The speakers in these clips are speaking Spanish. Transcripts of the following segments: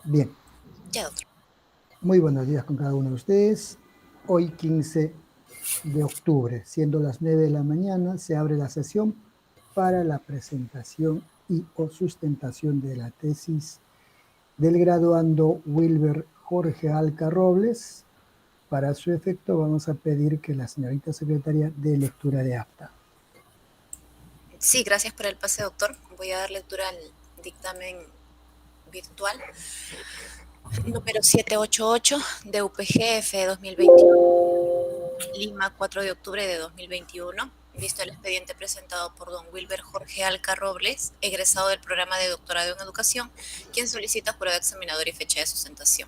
Bien, Ya, doctor. muy buenos días con cada uno de ustedes. Hoy 15 de octubre, siendo las 9 de la mañana, se abre la sesión para la presentación y o sustentación de la tesis del graduando Wilber Jorge Alca Robles. Para su efecto vamos a pedir que la señorita secretaria dé lectura de acta. Sí, gracias por el pase, doctor. Voy a dar lectura al dictamen virtual número 788 de UPGF 2021, Lima, 4 de octubre de 2021, visto el expediente presentado por don Wilber Jorge Alca Robles, egresado del programa de doctorado en educación, quien solicita jurado examinador y fecha de sustentación.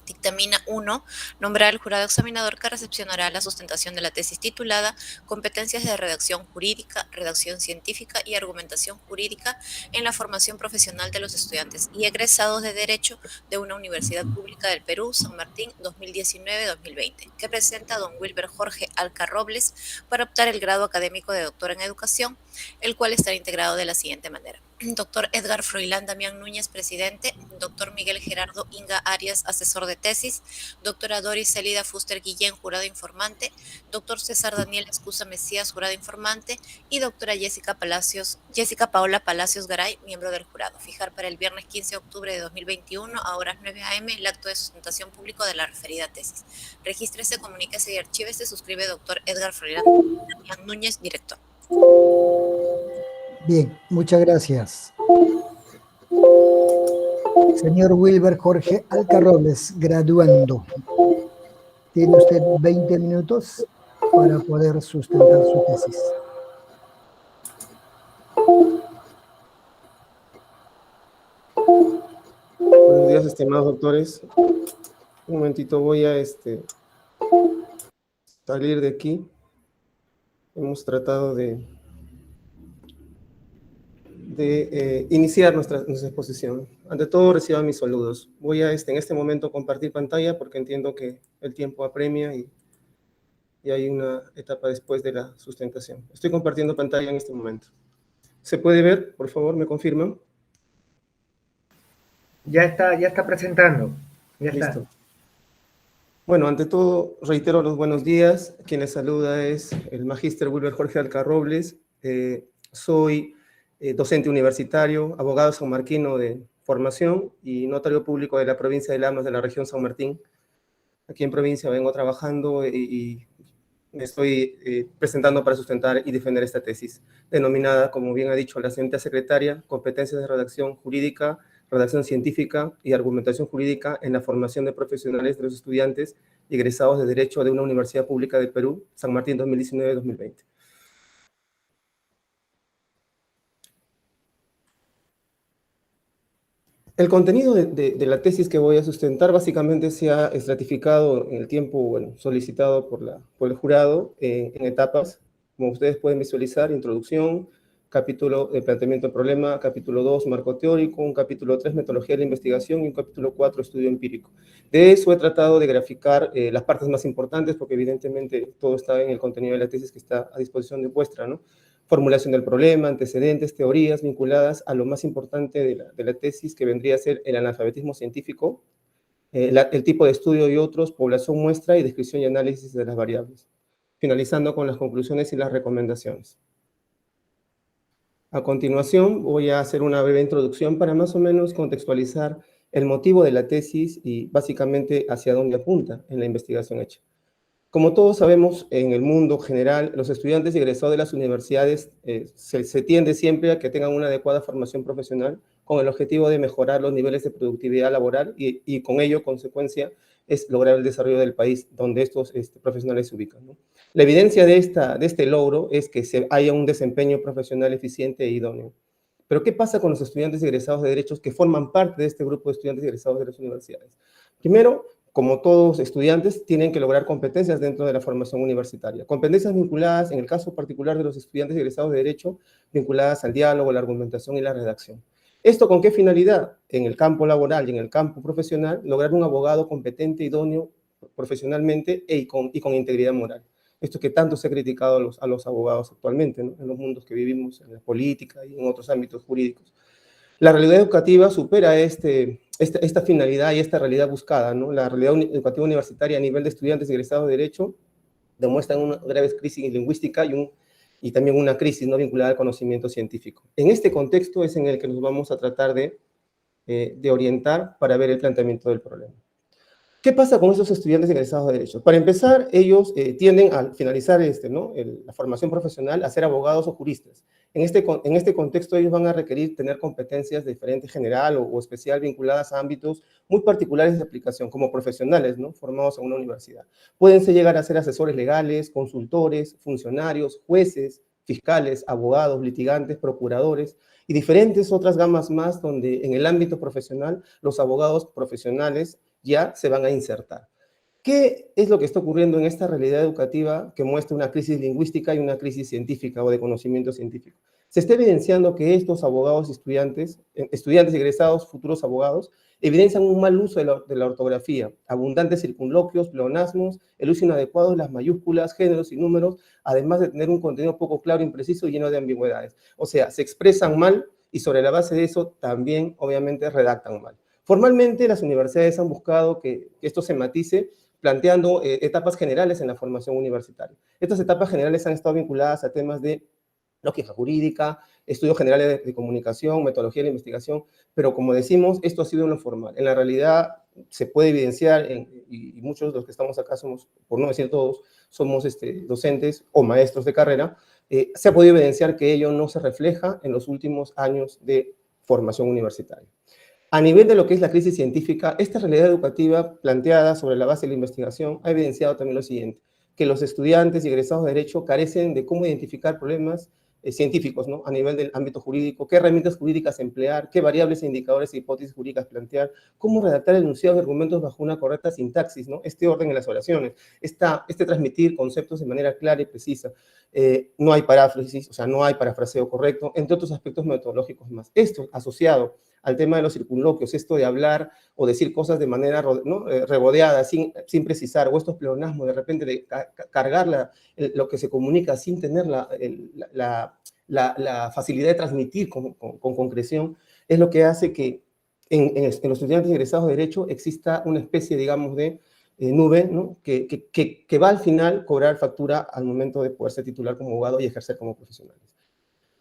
Dictamina 1. Nombrar al jurado examinador que recepcionará la sustentación de la tesis titulada Competencias de redacción jurídica, redacción científica y argumentación jurídica en la formación profesional de los estudiantes y egresados de Derecho de una Universidad Pública del Perú, San Martín, 2019-2020, que presenta a don Wilber Jorge Alca Robles para optar el grado académico de doctor en educación, el cual estará integrado de la siguiente manera. Doctor Edgar Froilán Damián Núñez, presidente. Doctor Miguel Gerardo Inga Arias, asesor de tesis. Doctora Doris Celida Fuster Guillén, jurado informante. Doctor César Daniel Escusa Mesías, jurado informante. Y doctora Jessica Paola Palacios Garay, miembro del jurado. Fijar para el viernes 15 de octubre de 2021 a horas 9 a.m. el acto de sustentación público de la referida tesis. Regístrese, comuníquese y archívese. Suscribe doctor Edgar Froilán Damián Núñez, director. Bien, muchas gracias. Señor Wilber Jorge Alca Robles, graduando. Tiene usted 20 minutos para poder sustentar su tesis. Buenos días, estimados doctores. Un momentito, voy a salir de aquí. Hemos tratado de iniciar nuestra exposición. Ante todo, reciban mis saludos. Voy a en este momento compartir pantalla porque entiendo que el tiempo apremia y hay una etapa después de la sustentación. Estoy compartiendo pantalla en este momento. ¿Se puede ver? Por favor, ¿me confirman? Ya está presentando. Ya Listo. está. Bueno, ante todo, reitero los buenos días. Quien les saluda es el magíster Wilber Jorge Alca Robles. Soy docente universitario, abogado sanmarquino de formación y notario público de la provincia de Lamas, de la región San Martín. Aquí en provincia vengo trabajando y me estoy presentando para sustentar y defender esta tesis, denominada, como bien ha dicho la señorita secretaria, Competencias de redacción jurídica, redacción científica y argumentación jurídica en la formación de profesionales de los estudiantes y egresados de Derecho de una Universidad Pública del Perú, San Martín 2019-2020. El contenido de la tesis que voy a sustentar básicamente se ha estratificado en el tiempo solicitado por el jurado en etapas, como ustedes pueden visualizar: introducción, capítulo de planteamiento del problema, capítulo 2, marco teórico, un capítulo 3, metodología de la investigación y un capítulo 4, estudio empírico. De eso he tratado de graficar las partes más importantes porque evidentemente todo está en el contenido de la tesis que está a disposición de vuestra, ¿no? Formulación del problema, antecedentes, teorías vinculadas a lo más importante de la tesis, que vendría a ser el analfabetismo científico, el tipo de estudio y otros, población muestra y descripción y análisis de las variables, finalizando con las conclusiones y las recomendaciones. A continuación voy a hacer una breve introducción para más o menos contextualizar el motivo de la tesis y básicamente hacia dónde apunta en la investigación hecha. Como todos sabemos, en el mundo general, los estudiantes egresados de las universidades se tiende siempre a que tengan una adecuada formación profesional con el objetivo de mejorar los niveles de productividad laboral y con ello, consecuencia, es lograr el desarrollo del país donde estos profesionales se ubican, ¿no? La evidencia de este logro es que haya un desempeño profesional eficiente e idóneo. Pero ¿qué pasa con los estudiantes egresados de derechos que forman parte de este grupo de estudiantes egresados de las universidades? Primero, como todos estudiantes, tienen que lograr competencias dentro de la formación universitaria. Competencias vinculadas, en el caso particular de los estudiantes egresados de Derecho, vinculadas al diálogo, la argumentación y la redacción. ¿Esto con qué finalidad? En el campo laboral y en el campo profesional, lograr un abogado competente, idóneo profesionalmente y con integridad moral. Esto que tanto se ha criticado a los abogados actualmente, ¿no? En los mundos que vivimos, en la política y en otros ámbitos jurídicos. La realidad educativa supera este esta finalidad y esta realidad buscada, ¿no? La realidad educativa universitaria a nivel de estudiantes egresados de Derecho demuestra una grave crisis lingüística y también una crisis no vinculada al conocimiento científico. En este contexto es en el que nos vamos a tratar de orientar para ver el planteamiento del problema. ¿Qué pasa con esos estudiantes egresados de Derecho? Para empezar, ellos tienden al finalizar la formación profesional a ser abogados o juristas. En este contexto, ellos van a requerir tener competencias de diferente general o especial vinculadas a ámbitos muy particulares de aplicación, como profesionales, ¿no? Formados en una universidad. Pueden llegar a ser asesores legales, consultores, funcionarios, jueces, fiscales, abogados, litigantes, procuradores y diferentes otras gamas más donde en el ámbito profesional los abogados profesionales ya se van a insertar. ¿Qué es lo que está ocurriendo en esta realidad educativa que muestra una crisis lingüística y una crisis científica o de conocimiento científico? Se está evidenciando que estos abogados y estudiantes egresados, futuros abogados, evidencian un mal uso de la ortografía, abundantes circunloquios, pleonasmos, el uso inadecuado de las mayúsculas, géneros y números, además de tener un contenido poco claro, impreciso y lleno de ambigüedades. O sea, se expresan mal y sobre la base de eso también, obviamente, redactan mal. Formalmente, las universidades han buscado que esto se matice planteando etapas generales en la formación universitaria. Estas etapas generales han estado vinculadas a temas de lógica jurídica, estudios generales de comunicación, metodología de la investigación, pero como decimos, esto ha sido en lo formal. En la realidad se puede evidenciar, y muchos de los que estamos acá somos, por no decir todos, somos docentes o maestros de carrera, se ha podido evidenciar que ello no se refleja en los últimos años de formación universitaria. A nivel de lo que es la crisis científica, esta realidad educativa planteada sobre la base de la investigación ha evidenciado también lo siguiente, que los estudiantes y egresados de Derecho carecen de cómo identificar problemas científicos, ¿no? A nivel del ámbito jurídico, qué herramientas jurídicas emplear, qué variables e indicadores e hipótesis jurídicas plantear, cómo redactar enunciados de argumentos bajo una correcta sintaxis, ¿no? Este orden en las oraciones, transmitir conceptos de manera clara y precisa. No hay paráfrasis, o sea, no hay parafraseo correcto, entre otros aspectos metodológicos más. Esto asociado al tema de los circunloquios, esto de hablar o decir cosas de manera, ¿no? Regodeada, sin precisar, o estos pleonasmos, de repente de cargar lo que se comunica sin tener la facilidad de transmitir con concreción, es lo que hace que en los estudiantes egresados de Derecho exista una especie, digamos, de nube, ¿no? que va al final cobrar factura al momento de poderse titular como abogado y ejercer como profesionales.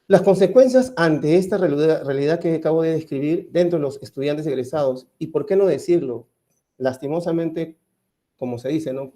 Las consecuencias ante esta realidad que acabo de describir dentro de los estudiantes egresados, y por qué no decirlo, lastimosamente, como se dice, ¿no?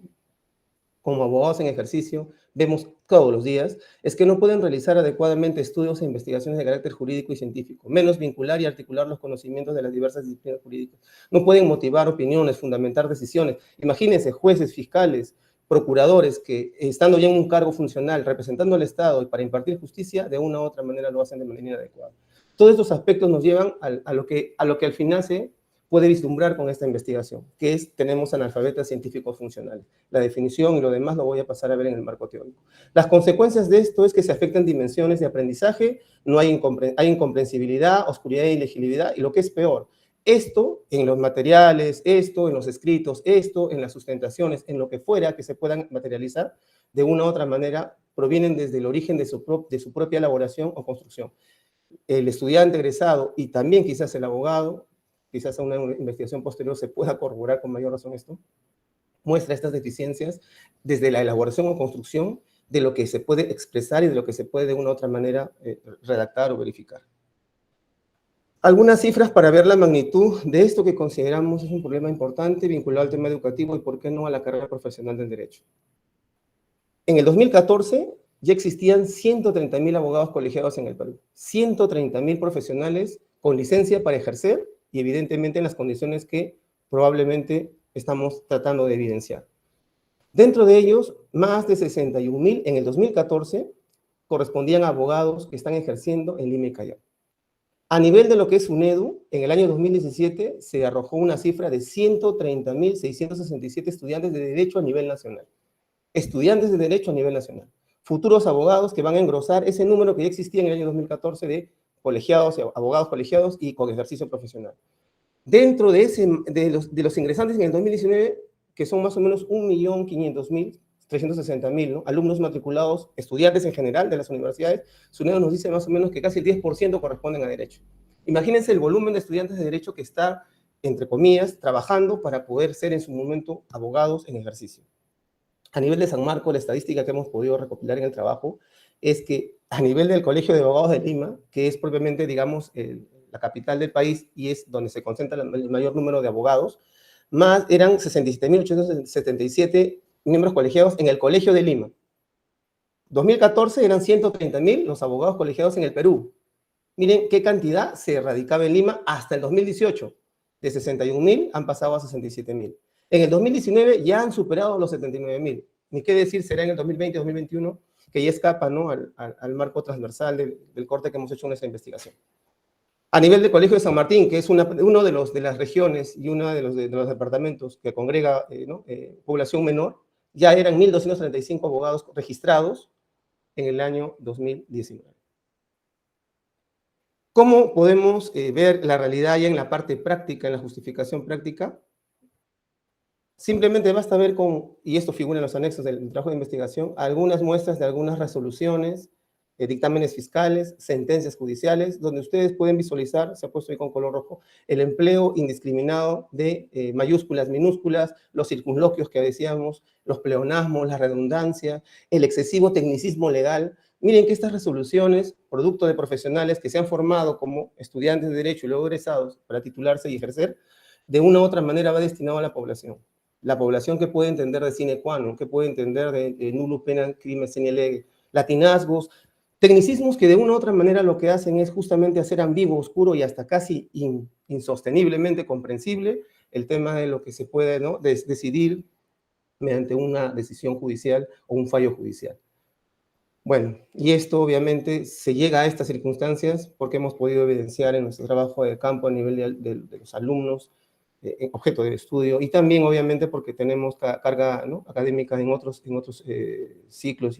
Como abogados en ejercicio, vemos todos los días, es que no pueden realizar adecuadamente estudios e investigaciones de carácter jurídico y científico, menos vincular y articular los conocimientos de las diversas disciplinas jurídicas. No pueden motivar opiniones, fundamentar decisiones. Imagínense jueces, fiscales, procuradores que, estando ya en un cargo funcional, representando al Estado y para impartir justicia, de una u otra manera lo hacen de manera inadecuada. Todos estos aspectos nos llevan a lo que al final se puede vislumbrar con esta investigación, que es, tenemos analfabetas científicos funcionales. La definición y lo demás lo voy a pasar a ver en el marco teórico. Las consecuencias de esto es que se afectan dimensiones de aprendizaje, no hay incomprensibilidad, oscuridad e ilegibilidad, y lo que es peor, esto en los materiales, esto en los escritos, esto en las sustentaciones, en lo que fuera que se puedan materializar, de una u otra manera, provienen desde el origen de su propia elaboración o construcción. El estudiante egresado y también quizás el abogado, quizás a una investigación posterior se pueda corroborar con mayor razón esto, muestra estas deficiencias desde la elaboración o construcción de lo que se puede expresar y de lo que se puede de una u otra manera redactar o verificar. Algunas cifras para ver la magnitud de esto que consideramos es un problema importante vinculado al tema educativo y por qué no a la carrera profesional del derecho. En el 2014 ya existían 130.000 abogados colegiados en el Perú, 130.000 profesionales con licencia para ejercer y evidentemente en las condiciones que probablemente estamos tratando de evidenciar. Dentro de ellos, más de 61.000 en el 2014 correspondían a abogados que están ejerciendo en Lima y Callao. A nivel de lo que es UNEDU, en el año 2017 se arrojó una cifra de 130.667 estudiantes de Derecho a nivel nacional. Estudiantes de Derecho a nivel nacional. Futuros abogados que van a engrosar ese número que ya existía en el año 2014 de colegiados, abogados colegiados y con ejercicio profesional. Dentro de los ingresantes en el 2019, que son más o menos 1.500.000, 360.000, ¿no? Alumnos matriculados, estudiantes en general de las universidades, SUNEDU nos dice más o menos que casi el 10% corresponden a Derecho. Imagínense el volumen de estudiantes de Derecho que está entre comillas, trabajando para poder ser en su momento abogados en ejercicio. A nivel de San Marcos, la estadística que hemos podido recopilar en el trabajo es que a nivel del Colegio de Abogados de Lima, que es propiamente, digamos, la capital del país y es donde se concentra el mayor número de abogados, eran 67.877 miembros colegiados en el Colegio de Lima. 2014 eran 130.000 los abogados colegiados en el Perú. Miren qué cantidad se radicaba en Lima hasta el 2018. De 61.000 han pasado a 67.000. En el 2019 ya han superado los 79.000. Ni qué decir será en el 2020-2021, que ya escapa, ¿no?, al marco transversal del corte que hemos hecho en esta investigación. A nivel del Colegio de San Martín, que es uno de las regiones y uno de los departamentos que congrega población menor, ya eran 1.235 abogados registrados en el año 2019. ¿Cómo podemos ver la realidad ya en la parte práctica, en la justificación práctica? Simplemente basta ver y esto figura en los anexos del trabajo de investigación, algunas muestras de algunas resoluciones, dictámenes fiscales, sentencias judiciales, donde ustedes pueden visualizar, se ha puesto ahí con color rojo, el empleo indiscriminado de mayúsculas, minúsculas, los circunloquios que decíamos, los pleonasmos, la redundancia, el excesivo tecnicismo legal. Miren que estas resoluciones, producto de profesionales que se han formado como estudiantes de Derecho y luego egresados para titularse y ejercer, de una u otra manera va destinado a la población. La población que puede entender de sine qua non, que puede entender de nullus poenam crimen sine lege, latinazgos, tecnicismos que de una u otra manera lo que hacen es justamente hacer ambiguo, oscuro y hasta casi insosteniblemente comprensible el tema de lo que se puede, ¿no?, decidir mediante una decisión judicial o un fallo judicial. Bueno, y esto obviamente se llega a estas circunstancias porque hemos podido evidenciar en nuestro trabajo de campo a nivel de los alumnos, objeto de estudio, y también obviamente porque tenemos carga, ¿no?, académica en otros ciclos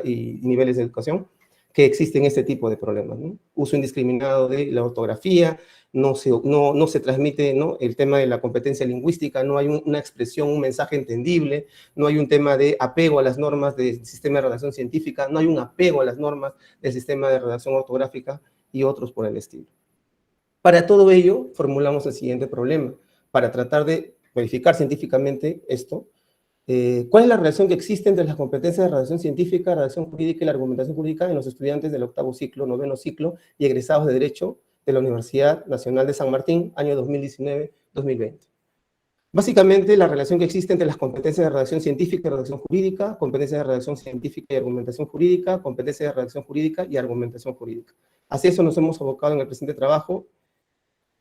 y niveles de educación, que existen este tipo de problemas, ¿no? Uso indiscriminado de la ortografía, no se transmite, ¿no?, el tema de la competencia lingüística, no hay una expresión, un mensaje entendible, no hay un tema de apego a las normas del sistema de redacción científica, no hay un apego a las normas del sistema de redacción ortográfica y otros por el estilo. Para todo ello, formulamos el siguiente problema, para tratar de verificar científicamente esto. ¿Cuál es la relación que existe entre las competencias de redacción científica, redacción jurídica y la argumentación jurídica en los estudiantes del octavo ciclo, noveno ciclo y egresados de Derecho de la Universidad Nacional de San Martín, año 2019-2020? Básicamente, la relación que existe entre las competencias de redacción científica y redacción jurídica, competencias de redacción científica y argumentación jurídica, competencias de redacción jurídica y argumentación jurídica. Hacia eso nos hemos abocado en el presente trabajo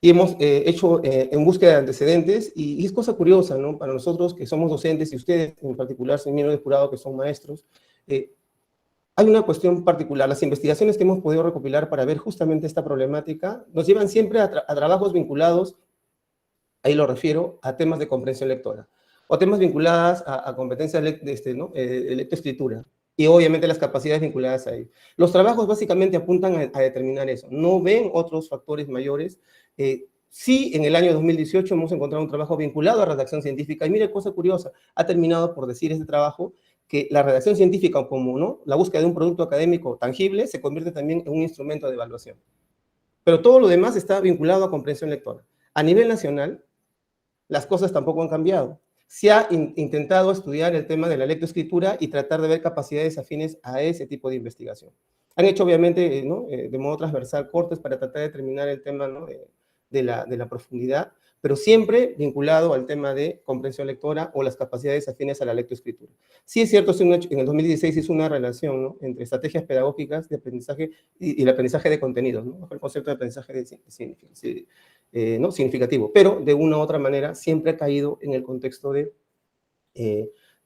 y hemos hecho en búsqueda de antecedentes, y es cosa curiosa, ¿no?, para nosotros que somos docentes, y ustedes en particular, señor miembros de jurado, que son maestros, hay una cuestión particular. Las investigaciones que hemos podido recopilar para ver justamente esta problemática nos llevan siempre a trabajos vinculados, ahí lo refiero, a temas de comprensión lectora, o temas vinculadas a competencias de lectoescritura, y obviamente las capacidades vinculadas a ello. Los trabajos básicamente apuntan a determinar eso, no ven otros factores mayores. Sí, en el año 2018 hemos encontrado un trabajo vinculado a redacción científica, y mire, cosa curiosa, ha terminado por decir este trabajo que la redacción científica, como, ¿no?, la búsqueda de un producto académico tangible, se convierte también en un instrumento de evaluación. Pero todo lo demás está vinculado a comprensión lectora. A nivel nacional, las cosas tampoco han cambiado. Se ha intentado estudiar el tema de la lectoescritura y tratar de ver capacidades afines a ese tipo de investigación. Han hecho, obviamente, ¿no?, de modo transversal cortes para tratar de determinar el tema, ¿no?, de la profundidad, pero siempre vinculado al tema de comprensión lectora o las capacidades afines a la lectoescritura. Sí es cierto, en el 2016 hizo una relación, ¿no?, entre estrategias pedagógicas de aprendizaje y el aprendizaje de contenidos, ¿no?, bajo el concepto de aprendizaje ¿no?, significativo, pero de una u otra manera siempre ha caído en el contexto de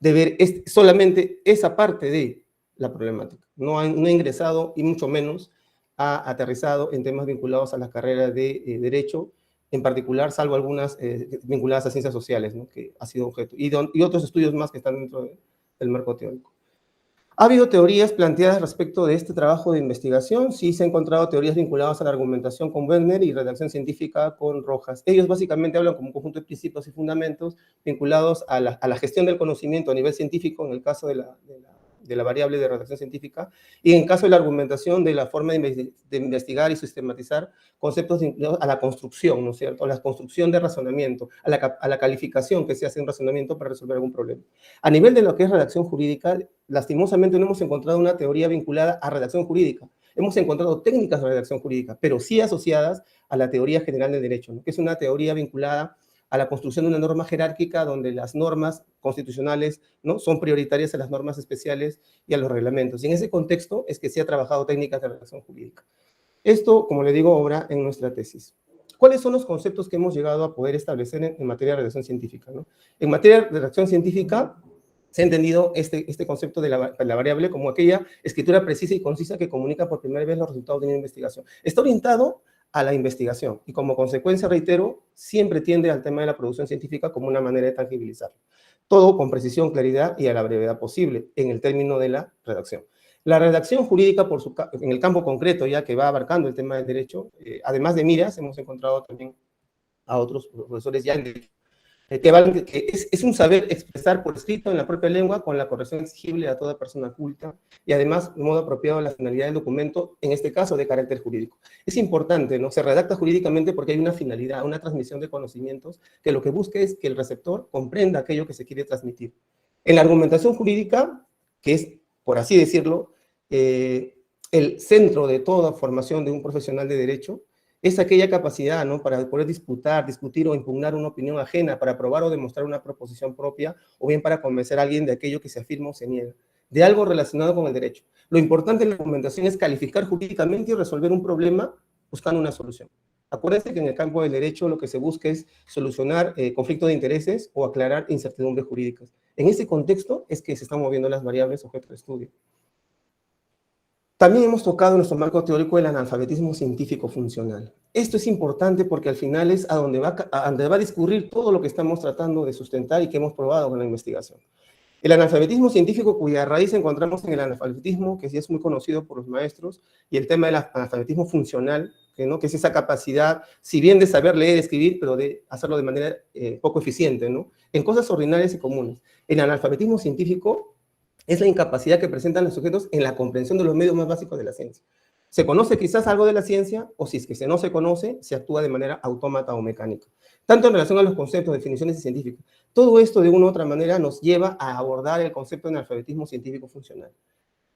ver solamente esa parte de la problemática. No ha ingresado, y mucho menos ha aterrizado en temas vinculados a las carreras de Derecho, en particular, salvo algunas vinculadas a ciencias sociales, ¿no?, que ha sido objeto, y otros estudios más que están dentro del marco teórico. ¿Ha habido teorías planteadas respecto de este trabajo de investigación? Sí, se han encontrado teorías vinculadas a la argumentación con Werner y redacción científica con Rojas. Ellos básicamente hablan como un conjunto de principios y fundamentos vinculados a la gestión del conocimiento a nivel científico, en el caso de de la variable de redacción científica, y en caso de la argumentación de la forma de investigar y sistematizar conceptos vinculados a la construcción, ¿no es cierto? A la construcción de razonamiento, a la calificación que se hace en un razonamiento para resolver algún problema. A nivel de lo que es redacción jurídica, lastimosamente no hemos encontrado una teoría vinculada a redacción jurídica. Hemos encontrado técnicas de redacción jurídica, pero sí asociadas a la teoría general del derecho, ¿no? Que es una teoría vinculada a la construcción de una norma jerárquica donde las normas constitucionales, ¿no?, son prioritarias a las normas especiales y a los reglamentos. Y en ese contexto es que se ha trabajado técnicas de redacción jurídica. Esto, como le digo, obra en nuestra tesis. ¿Cuáles son los conceptos que hemos llegado a poder establecer en materia de redacción científica, ¿no? En materia de redacción científica, se ha entendido este concepto de la variable como aquella escritura precisa y concisa que comunica por primera vez los resultados de una investigación. Está orientado a la investigación y como consecuencia, reitero, siempre tiende al tema de la producción científica como una manera de tangibilizarlo. Todo con precisión, claridad y a la brevedad posible en el término de la redacción. La redacción jurídica, en el campo concreto, ya que va abarcando el tema del derecho, además de Miras, hemos encontrado también a otros profesores ya en derecho, que es un saber expresar por escrito en la propia lengua con la corrección exigible a toda persona culta y además de modo apropiado a la finalidad del documento, en este caso de carácter jurídico. Es importante, ¿no? Se redacta jurídicamente porque hay una finalidad, una transmisión de conocimientos que lo que busca es que el receptor comprenda aquello que se quiere transmitir. En la argumentación jurídica, que es, por así decirlo, el centro de toda formación de un profesional de derecho, es aquella capacidad, ¿no?, para poder discutir o impugnar una opinión ajena, para probar o demostrar una proposición propia, o bien para convencer a alguien de aquello que se afirma o se niega, de algo relacionado con el derecho. Lo importante en la argumentación es calificar jurídicamente y resolver un problema buscando una solución. Acuérdense que en el campo del derecho lo que se busca es solucionar conflictos de intereses o aclarar incertidumbres jurídicas. En ese contexto es que se están moviendo las variables objeto de estudio. También hemos tocado en nuestro marco teórico el analfabetismo científico funcional. Esto es importante porque al final es a donde va a discurrir todo lo que estamos tratando de sustentar y que hemos probado con la investigación. El analfabetismo científico, cuya raíz encontramos en el analfabetismo, que sí es muy conocido por los maestros, y el tema del analfabetismo funcional, ¿no?, que es esa capacidad, si bien de saber leer y escribir, pero de hacerlo de manera poco eficiente, ¿no?, en cosas ordinarias y comunes. El analfabetismo científico es la incapacidad que presentan los sujetos en la comprensión de los medios más básicos de la ciencia. Se conoce quizás algo de la ciencia, o si es que no se conoce, se actúa de manera autómata o mecánica. Tanto en relación a los conceptos, definiciones y científicas. Todo esto, de una u otra manera, nos lleva a abordar el concepto de analfabetismo científico funcional.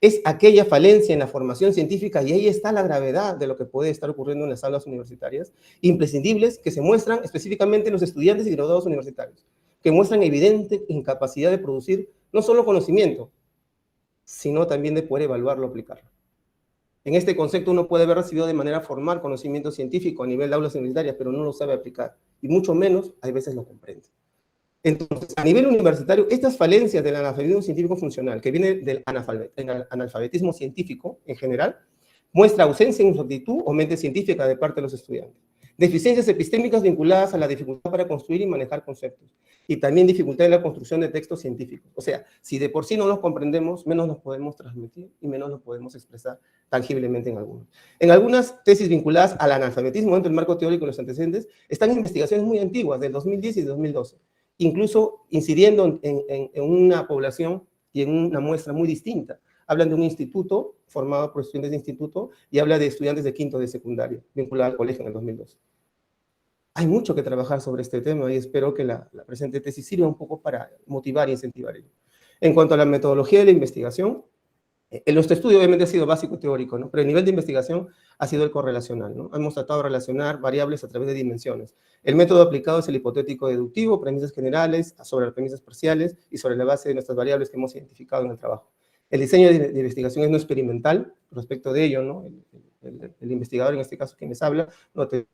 Es aquella falencia en la formación científica, y ahí está la gravedad de lo que puede estar ocurriendo en las aulas universitarias, imprescindibles, que se muestran específicamente en los estudiantes y graduados universitarios, que muestran evidente incapacidad de producir no solo conocimiento, sino también de poder evaluarlo, aplicarlo. En este concepto uno puede haber recibido de manera formal conocimiento científico a nivel de aulas universitarias, pero no lo sabe aplicar, y mucho menos, hay veces lo comprende. Entonces, a nivel universitario, estas falencias del analfabetismo científico funcional, que viene del analfabetismo científico en general, muestra ausencia en exactitud o mente científica de parte de los estudiantes. Deficiencias epistémicas vinculadas a la dificultad para construir y manejar conceptos. Y también dificultad en la construcción de textos científicos. O sea, si de por sí no los comprendemos, menos los podemos transmitir y menos los podemos expresar tangiblemente en algunos. En algunas tesis vinculadas al analfabetismo dentro del marco teórico y los antecedentes, están investigaciones muy antiguas, del 2010 y 2012, incluso incidiendo en una población y en una muestra muy distinta. Hablan de un instituto formado por estudiantes de instituto y habla de estudiantes de quinto de secundaria, vinculado al colegio en el 2012. Hay mucho que trabajar sobre este tema y espero que la presente tesis sirva un poco para motivar y incentivar ello. En cuanto a la metodología de la investigación, nuestro estudio obviamente ha sido básico teórico, ¿no?, pero el nivel de investigación ha sido el correlacional, ¿no? Hemos tratado de relacionar variables a través de dimensiones. El método aplicado es el hipotético deductivo, premisas generales sobre las premisas parciales y sobre la base de nuestras variables que hemos identificado en el trabajo. El diseño de investigación es no experimental, respecto de ello, ¿no? El investigador, en este caso quien les habla, no te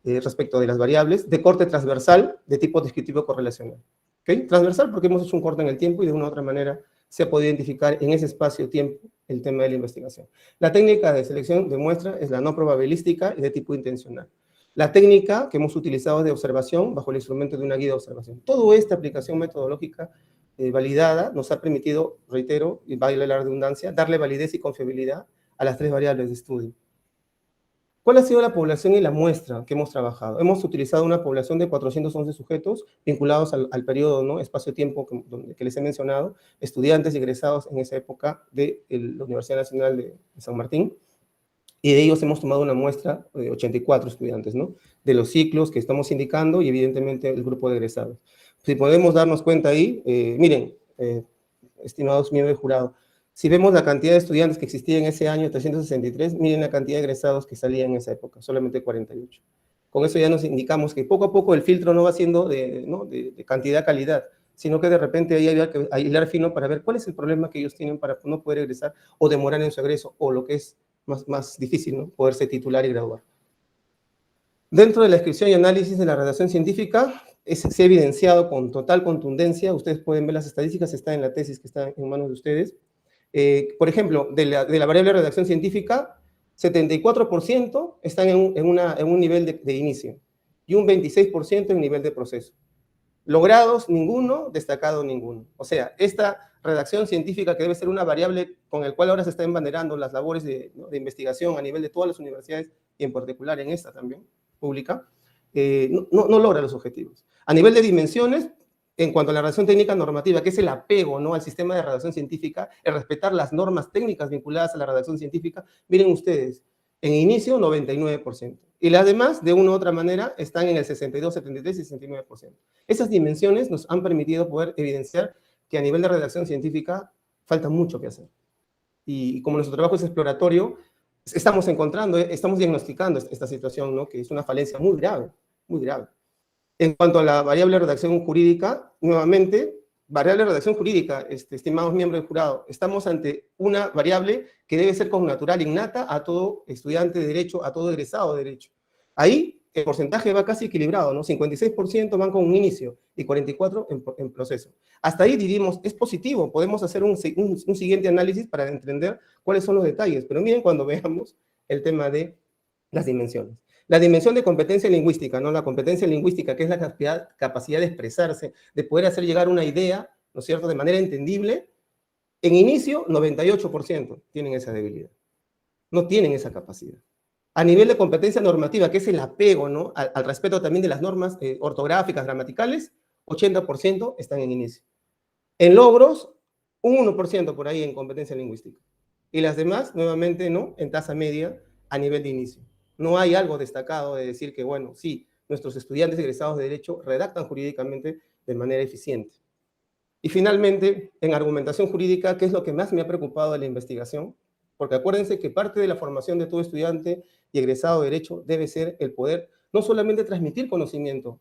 respecto de las variables, de corte transversal, de tipo descriptivo correlacional. ¿Okay? Transversal porque hemos hecho un corte en el tiempo y de una u otra manera se ha podido identificar en ese espacio-tiempo el tema de la investigación. La técnica de selección de muestra es la no probabilística y de tipo intencional. La técnica que hemos utilizado es de observación bajo el instrumento de una guía de observación. Toda esta aplicación metodológica validada nos ha permitido, reitero, y vale la redundancia, darle validez y confiabilidad a las tres variables de estudio. ¿Cuál ha sido la población y la muestra que hemos trabajado? Hemos utilizado una población de 411 sujetos vinculados al periodo, ¿no? Espacio-tiempo que les he mencionado, estudiantes y egresados en esa época de la Universidad Nacional de San Martín, y de ellos hemos tomado una muestra de 84 estudiantes, ¿no? De los ciclos que estamos indicando y evidentemente el grupo de egresados. Si podemos darnos cuenta ahí, miren, estimados miembros del jurado, si vemos la cantidad de estudiantes que existía en ese año, 363, miren la cantidad de egresados que salían en esa época, solamente 48. Con eso ya nos indicamos que poco a poco el filtro no va siendo de cantidad a calidad, sino que de repente ahí hay que hilar fino para ver cuál es el problema que ellos tienen para no poder egresar o demorar en su egreso, o lo que es más difícil, ¿no? Poderse titular y graduar. Dentro de la descripción y análisis de la redacción científica, se ha evidenciado con total contundencia, ustedes pueden ver las estadísticas, está en la tesis que está en manos de ustedes. Por ejemplo, de la variable de redacción científica, 74% están en un nivel de inicio y un 26% en nivel de proceso. Logrados, ninguno; destacado, ninguno. O sea, esta redacción científica, que debe ser una variable con la cual ahora se están embanderando las labores de investigación a nivel de todas las universidades, y en particular en esta también, pública, no logra los objetivos. A nivel de dimensiones, en cuanto a la redacción técnica normativa, que es el apego, ¿no?, al sistema de redacción científica, el respetar las normas técnicas vinculadas a la redacción científica, miren ustedes, en inicio 99%. Y las demás, de una u otra manera, están en el 62, 73 y 69%. Esas dimensiones nos han permitido poder evidenciar que a nivel de redacción científica falta mucho que hacer. Y como nuestro trabajo es exploratorio, estamos diagnosticando esta situación, ¿no?, que es una falencia muy grave, muy grave. En cuanto a la variable de redacción jurídica, nuevamente, variable de redacción jurídica, estimados miembros del jurado, estamos ante una variable que debe ser connatural, innata a todo estudiante de derecho, a todo egresado de derecho. Ahí el porcentaje va casi equilibrado, ¿no? 56% van con un inicio y 44% en proceso. Hasta ahí diríamos, es positivo, podemos hacer un siguiente análisis para entender cuáles son los detalles, pero miren cuando veamos el tema de las dimensiones. La dimensión de competencia lingüística, ¿no? La competencia lingüística, que es la capacidad de expresarse, de poder hacer llegar una idea, ¿no es cierto?, de manera entendible. En inicio, 98% tienen esa debilidad. No tienen esa capacidad. A nivel de competencia normativa, que es el apego, ¿no?, al respeto también de las normas ortográficas, gramaticales, 80% están en inicio. En logros, un 1% por ahí en competencia lingüística. Y las demás, nuevamente, ¿no?, en tasa media a nivel de inicio. No hay algo destacado de decir que, bueno, sí, nuestros estudiantes egresados de Derecho redactan jurídicamente de manera eficiente. Y finalmente, en argumentación jurídica, ¿qué es lo que más me ha preocupado de la investigación? Porque acuérdense que parte de la formación de todo estudiante y egresado de Derecho debe ser el poder no solamente transmitir conocimiento,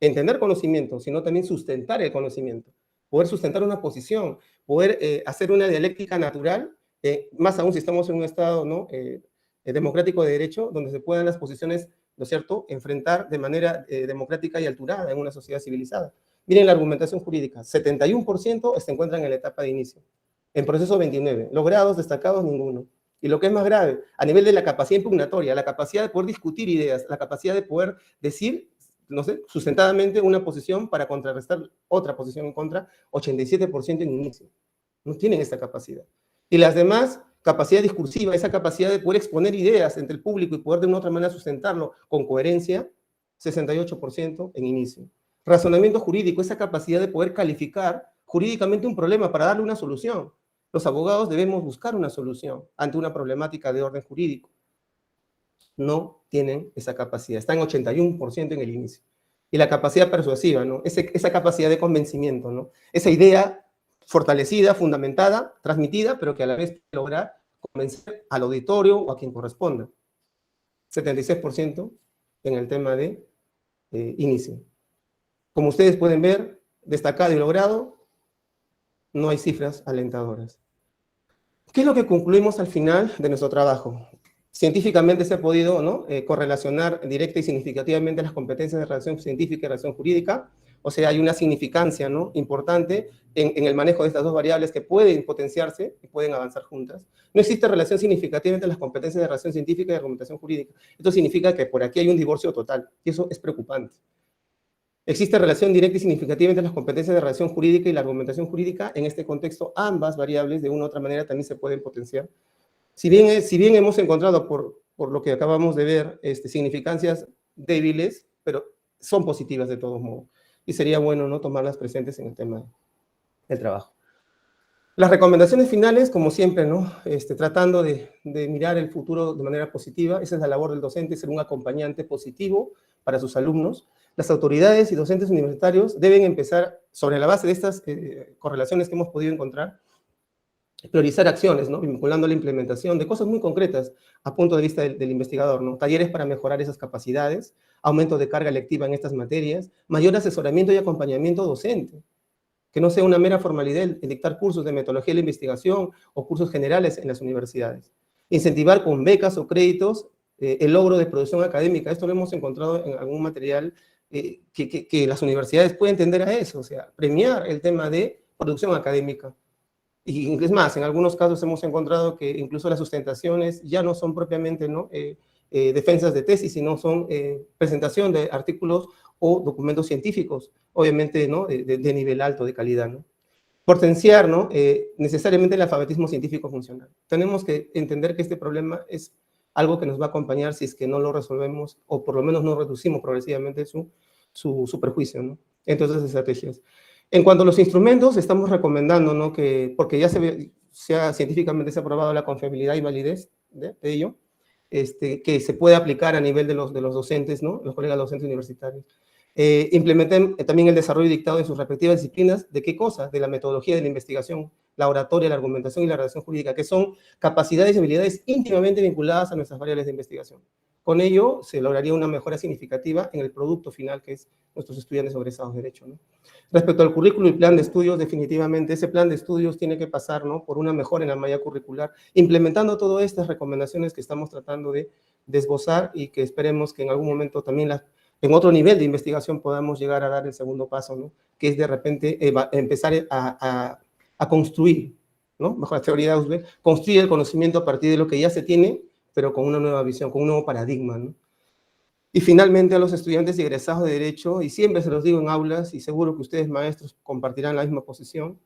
entender conocimiento, sino también sustentar el conocimiento, poder sustentar una posición, poder hacer una dialéctica natural, más aún si estamos en un estado, ¿no?, democrático de derecho, donde se puedan las posiciones, ¿no es cierto?, enfrentar de manera democrática y alturada en una sociedad civilizada. Miren la argumentación jurídica, 71% se encuentran en la etapa de inicio, en proceso 29%, logrados, destacados, ninguno. Y lo que es más grave, a nivel de la capacidad impugnatoria, la capacidad de poder discutir ideas, la capacidad de poder decir, no sé, sustentadamente una posición para contrarrestar otra posición en contra, 87% en inicio. No tienen esta capacidad. Y las demás, capacidad discursiva, esa capacidad de poder exponer ideas entre el público y poder de una otra manera sustentarlo con coherencia, 68% en inicio. Razonamiento jurídico, esa capacidad de poder calificar jurídicamente un problema para darle una solución. Los abogados debemos buscar una solución ante una problemática de orden jurídico. No tienen esa capacidad, están 81% en el inicio. Y la capacidad persuasiva, ¿no?, esa capacidad de convencimiento, ¿no?, esa idea fortalecida, fundamentada, transmitida, pero que a la vez logra convencer al auditorio o a quien corresponda. 76% en el tema de inicio. Como ustedes pueden ver, destacado y logrado, no hay cifras alentadoras. ¿Qué es lo que concluimos al final de nuestro trabajo? Científicamente se ha podido, ¿no?, correlacionar directa y significativamente las competencias de redacción científica y redacción jurídica. O sea, hay una significancia, ¿no?, importante en el manejo de estas dos variables que pueden potenciarse y pueden avanzar juntas. No existe relación significativa entre las competencias de redacción científica y argumentación jurídica. Esto significa que por aquí hay un divorcio total, y eso es preocupante. Existe relación directa y significativa entre las competencias de redacción jurídica y la argumentación jurídica. En este contexto, ambas variables, de una u otra manera, también se pueden potenciar. Si bien hemos encontrado por por lo que acabamos de ver, significancias débiles, pero son positivas de todos modos. Y sería bueno, ¿no?, tomarlas presentes en el tema del trabajo. Las recomendaciones finales, como siempre, ¿no?, tratando de mirar el futuro de manera positiva. Esa es la labor del docente, ser un acompañante positivo para sus alumnos. Las autoridades y docentes universitarios deben empezar, sobre la base de estas correlaciones que hemos podido encontrar, priorizar acciones, ¿no?, vinculando la implementación de cosas muy concretas a punto de vista del investigador, ¿no? Talleres para mejorar esas capacidades, aumento de carga lectiva en estas materias, mayor asesoramiento y acompañamiento docente, que no sea una mera formalidad el dictar cursos de metodología de la investigación o cursos generales en las universidades. Incentivar con becas o créditos el logro de producción académica. Esto lo hemos encontrado en algún material que las universidades pueden tender a eso, o sea, premiar el tema de producción académica. Y es más, en algunos casos hemos encontrado que incluso las sustentaciones ya no son propiamente, ¿no?, defensas de tesis, sino son presentación de artículos o documentos científicos, obviamente, ¿no?, de nivel alto, de calidad, ¿no? Potenciar, ¿no?, necesariamente el alfabetismo científico funcional. Tenemos que entender que este problema es algo que nos va a acompañar si es que no lo resolvemos, o por lo menos no reducimos progresivamente su perjuicio, ¿no?, en todas esas estrategias. En cuanto a los instrumentos, estamos recomendando, ¿no?, que, porque ya científicamente se ha probado la confiabilidad y validez de ello, que se puede aplicar a nivel de los docentes, ¿no?, los colegas docentes universitarios. Implementen también el desarrollo y dictado en sus respectivas disciplinas. ¿De qué cosas? De la metodología de la investigación, la oratoria, la argumentación y la redacción jurídica, que son capacidades y habilidades íntimamente vinculadas a nuestras variables de investigación. Con ello se lograría una mejora significativa en el producto final, que es nuestros estudiantes egresados de Derecho, ¿no? Respecto al currículo y plan de estudios, definitivamente ese plan de estudios tiene que pasar, ¿no?, por una mejora en la malla curricular, implementando todas estas recomendaciones que estamos tratando de esbozar y que esperemos que en algún momento también en otro nivel de investigación podamos llegar a dar el segundo paso, ¿no?, que es de repente empezar a construir, ¿no?, bajo la teoría de Ausubel, construir el conocimiento a partir de lo que ya se tiene, pero con una nueva visión, con un nuevo paradigma, ¿no? Y finalmente a los estudiantes y egresados de Derecho, y siempre se los digo en aulas, y seguro que ustedes maestros compartirán la misma posición,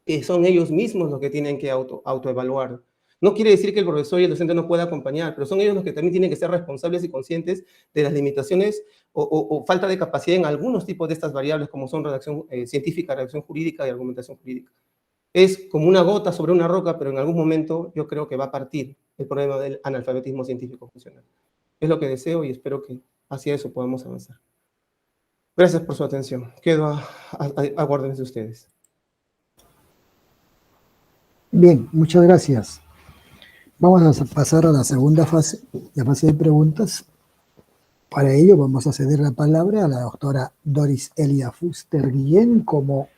que son ellos mismos los que tienen que autoevaluar. No quiere decir que el profesor y el docente no puedan acompañar, pero son ellos los que también tienen que ser responsables y conscientes de las limitaciones o falta de capacidad en algunos tipos de estas variables, como son redacción científica, redacción jurídica y argumentación jurídica. Es como una gota sobre una roca, pero en algún momento yo creo que va a partir el problema del analfabetismo científico funcional. Es lo que deseo y espero que hacia eso podamos avanzar. Gracias por su atención. Quedo a órdenes de ustedes. Bien, muchas gracias. Vamos a pasar a la segunda fase, la fase de preguntas. Para ello vamos a ceder la palabra a la doctora Doris Elia Fuster Guillén como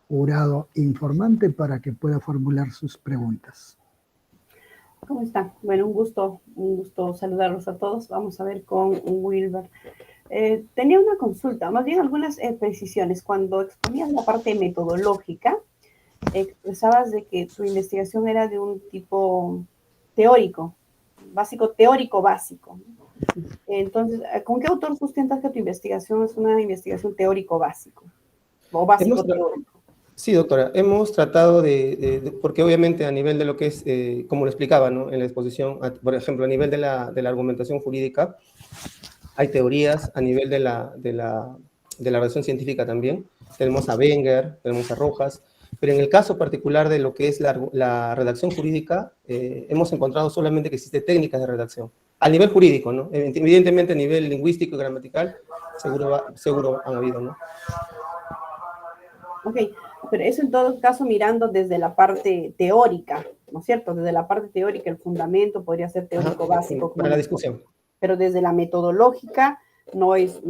jurado informante para que pueda formular sus preguntas. ¿Cómo están? Bueno, un gusto saludarlos a todos. Vamos a ver con Wilber. Tenía una consulta, más bien algunas precisiones. Cuando exponías la parte metodológica, expresabas de que tu investigación era de un tipo teórico básico. Entonces, ¿con qué autor sustentas que tu investigación es una investigación teórico básico? O básico teórico. Sí, doctora, hemos tratado porque obviamente a nivel de lo que es, como lo explicaba, ¿no?, en la exposición, por ejemplo, a nivel de la argumentación jurídica, hay teorías, a nivel de la redacción científica también, tenemos a Wenger, tenemos a Rojas, pero en el caso particular de lo que es la redacción jurídica, hemos encontrado solamente que existen técnicas de redacción, a nivel jurídico, ¿no? Evidentemente a nivel lingüístico y gramatical, seguro han habido, ¿no? Ok, pero eso en todo caso mirando desde la parte teórica, ¿no es cierto? Desde la parte teórica, el fundamento podría ser teórico básico. Para la discusión. Pero desde la metodológica no es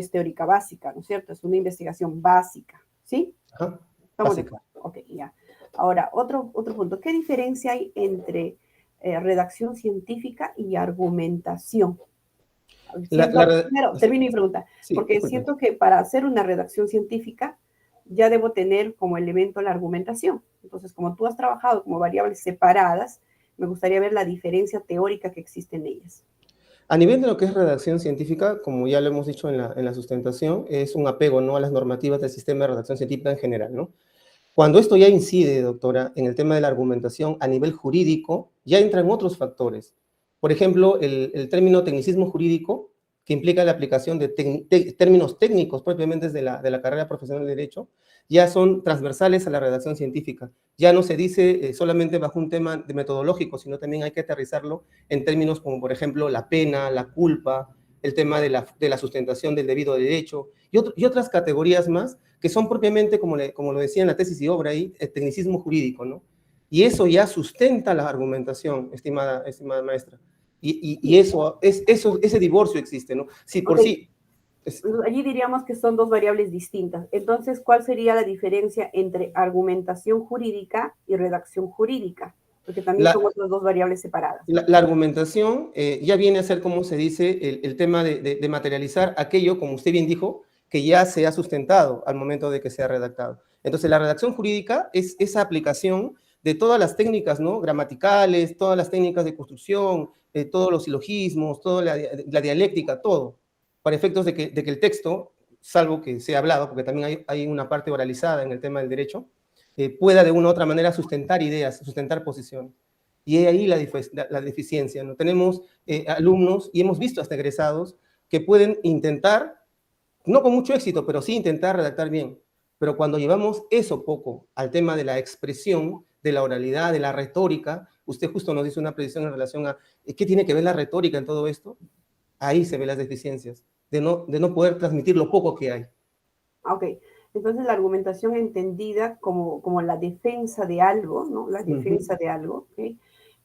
teórica básica, ¿no es cierto? Es una investigación básica, ¿sí? Ajá, ¿Estamos básica. de acuerdo? Ok, ya. Ahora, otro punto. ¿Qué diferencia hay entre redacción científica y argumentación? Primero, termino mi pregunta. Sí, porque siento que para hacer una redacción científica ya debo tener como elemento la argumentación. Entonces, como tú has trabajado como variables separadas, me gustaría ver la diferencia teórica que existe en ellas. A nivel de lo que es redacción científica, como ya lo hemos dicho en la sustentación, es un apego, ¿no?, a las normativas del sistema de redacción científica en general, ¿no? Cuando esto ya incide, doctora, en el tema de la argumentación a nivel jurídico, ya entran otros factores. Por ejemplo, el término tecnicismo jurídico, que implica la aplicación de términos técnicos propiamente de la carrera profesional de Derecho, ya son transversales a la redacción científica. Ya no se dice solamente bajo un tema de metodológico, sino también hay que aterrizarlo en términos como, por ejemplo, la pena, la culpa, el tema de la sustentación del debido derecho, y otras categorías más que son propiamente, como lo decía en la tesis y obra ahí, el tecnicismo jurídico, ¿no? Y eso ya sustenta la argumentación, estimada maestra. Y ese divorcio existe, ¿no? Sí, por sí. Allí diríamos que son dos variables distintas. Entonces, ¿cuál sería la diferencia entre argumentación jurídica y redacción jurídica? Porque también son otras dos variables separadas. La argumentación ya viene a ser, como se dice, el tema de materializar aquello, como usted bien dijo, que ya se ha sustentado al momento de que se ha redactado. Entonces, la redacción jurídica es esa aplicación de todas las técnicas, ¿no? Gramaticales, todas las técnicas de construcción, todos los silogismos, toda la dialéctica, todo, para efectos de que el texto, salvo que sea hablado, porque también hay una parte oralizada en el tema del derecho, pueda de una u otra manera sustentar ideas, sustentar posiciones. Y ahí la deficiencia, ¿no? Tenemos alumnos, y hemos visto hasta egresados, que pueden intentar, no con mucho éxito, pero sí intentar redactar bien. Pero cuando llevamos eso poco al tema de la expresión, de la oralidad, de la retórica, usted justo nos hizo una precisión en relación a qué tiene que ver la retórica en todo esto, ahí se ven las deficiencias, de no poder transmitir lo poco que hay. Ok, entonces la argumentación entendida como la defensa de algo, ¿no? La defensa de algo, ¿ok?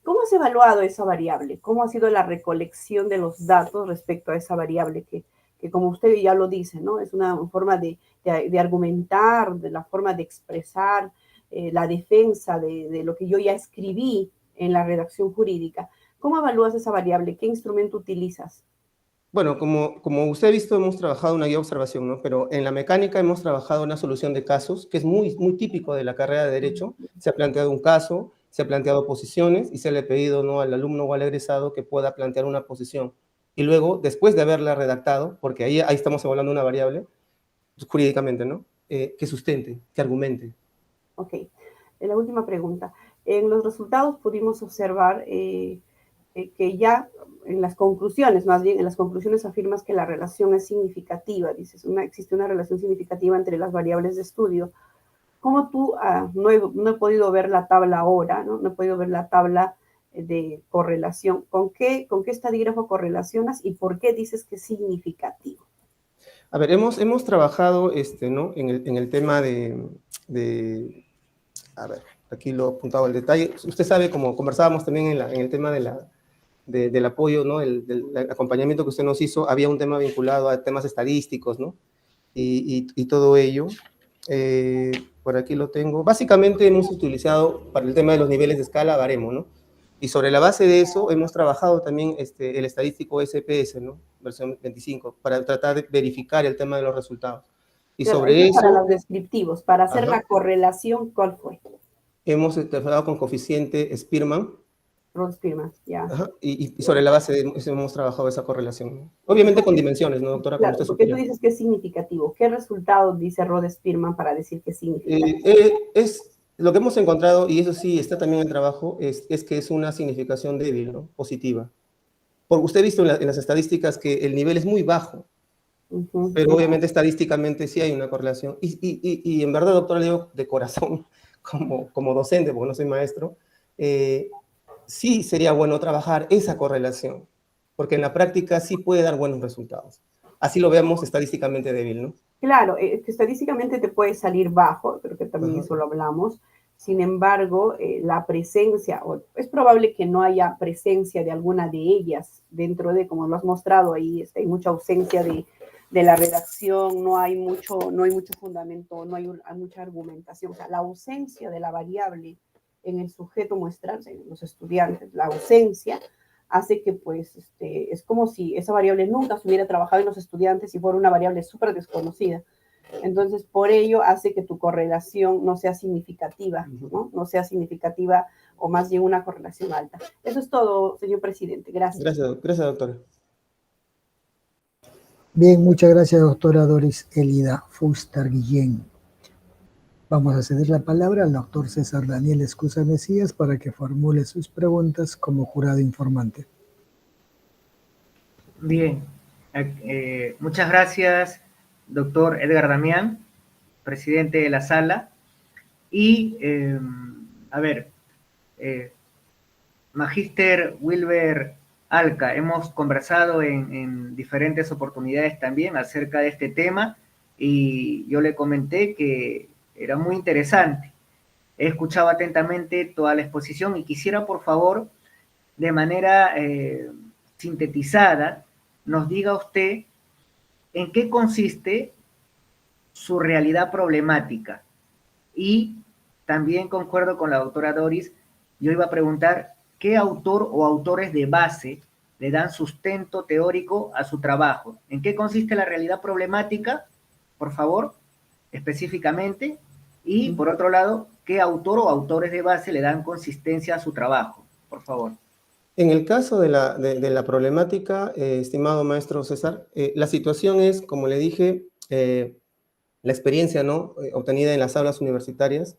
¿Cómo has evaluado esa variable? ¿Cómo ha sido la recolección de los datos respecto a esa variable que como usted ya lo dice, ¿no? Es una forma de argumentar, de la forma de expresar la defensa de lo que yo ya escribí en la redacción jurídica. ¿Cómo evalúas esa variable? ¿Qué instrumento utilizas? Bueno, como usted ha visto, hemos trabajado una guía de observación, ¿no? Pero en la mecánica hemos trabajado una solución de casos, que es muy, muy típico de la carrera de Derecho. Se ha planteado un caso, se ha planteado posiciones y se le ha pedido, ¿no?, al alumno o al egresado que pueda plantear una posición. Y luego, después de haberla redactado, porque ahí estamos evaluando una variable, jurídicamente, ¿no? Que sustente, que argumente. Ok. La última pregunta. En los resultados pudimos observar que ya en las conclusiones, más bien en las conclusiones afirmas que la relación es significativa, dices, existe una relación significativa entre las variables de estudio. Como tú, no he podido ver la tabla ahora, ¿no? No he podido ver la tabla de correlación. ¿Con qué estadígrafo correlacionas y por qué dices que es significativo? A ver, hemos trabajado ¿no?, en el tema a ver, aquí lo he apuntado el detalle. Usted sabe, como conversábamos también en el tema del apoyo, ¿no?, del acompañamiento que usted nos hizo, había un tema vinculado a temas estadísticos, ¿no? Y todo ello. Por aquí lo tengo. Básicamente hemos utilizado para el tema de los niveles de escala baremo, ¿no? Y sobre la base de eso hemos trabajado también el estadístico SPS, ¿no?, versión 25, para tratar de verificar el tema de los resultados. Y Pero sobre eso... Para los descriptivos, para hacer la correlación, ¿cuál fue? Hemos trabajado con coeficiente Spearman. Spearman, ya. Y sobre la base de eso hemos trabajado esa correlación. Obviamente con dimensiones, ¿no, doctora? Claro, como usted porque tú supió. dices que es significativo. ¿Qué resultado dice Rod Spearman para decir que es significativo? Es lo que hemos encontrado, y eso sí está también en el trabajo, es que es una significación débil, ¿no?, positiva. Porque usted ha visto en las estadísticas que el nivel es muy bajo, pero obviamente estadísticamente sí hay una correlación. Y en verdad, doctora, le digo de corazón, como docente, porque no soy maestro, sí sería bueno trabajar esa correlación, porque en la práctica sí puede dar buenos resultados. Así lo veamos estadísticamente débil, ¿no? Claro, que estadísticamente te puede salir bajo, creo que también eso lo hablamos. Sin embargo, la presencia, es probable que no haya presencia de alguna de ellas dentro de, como lo has mostrado ahí, hay mucha ausencia de la redacción, no hay mucho fundamento, no hay mucha argumentación. O sea, la ausencia de la variable en el sujeto muestral, en los estudiantes, la ausencia hace que, pues, es como si esa variable nunca se hubiera trabajado en los estudiantes y fuera una variable súper desconocida. Entonces, por ello hace que tu correlación no sea significativa, ¿no? No sea significativa o más bien una correlación alta. Eso es todo, señor presidente. Gracias. Gracias, doctora. Bien, muchas gracias, doctora Doris Elida Fuster Guillén. Vamos a ceder la palabra al doctor César Daniel Escusa Mesías para que formule sus preguntas como jurado informante. Bien. Muchas gracias, doctor Edgar Damián, presidente de la sala. Y, a ver, Magíster Wilber Alca, hemos conversado en diferentes oportunidades también acerca de este tema y yo le comenté que era muy interesante. He escuchado atentamente toda la exposición y quisiera, por favor, de manera sintetizada, nos diga usted en qué consiste su realidad problemática. Y también concuerdo con la doctora Doris, yo iba a preguntar qué autor o autores de base le dan sustento teórico a su trabajo. ¿En qué consiste la realidad problemática? Por favor, específicamente. Y por otro lado, ¿qué autor o autores de base le dan consistencia a su trabajo? Por favor. En el caso de la problemática, estimado maestro César, la situación es, como le dije, la experiencia, ¿no? Obtenida en las aulas universitarias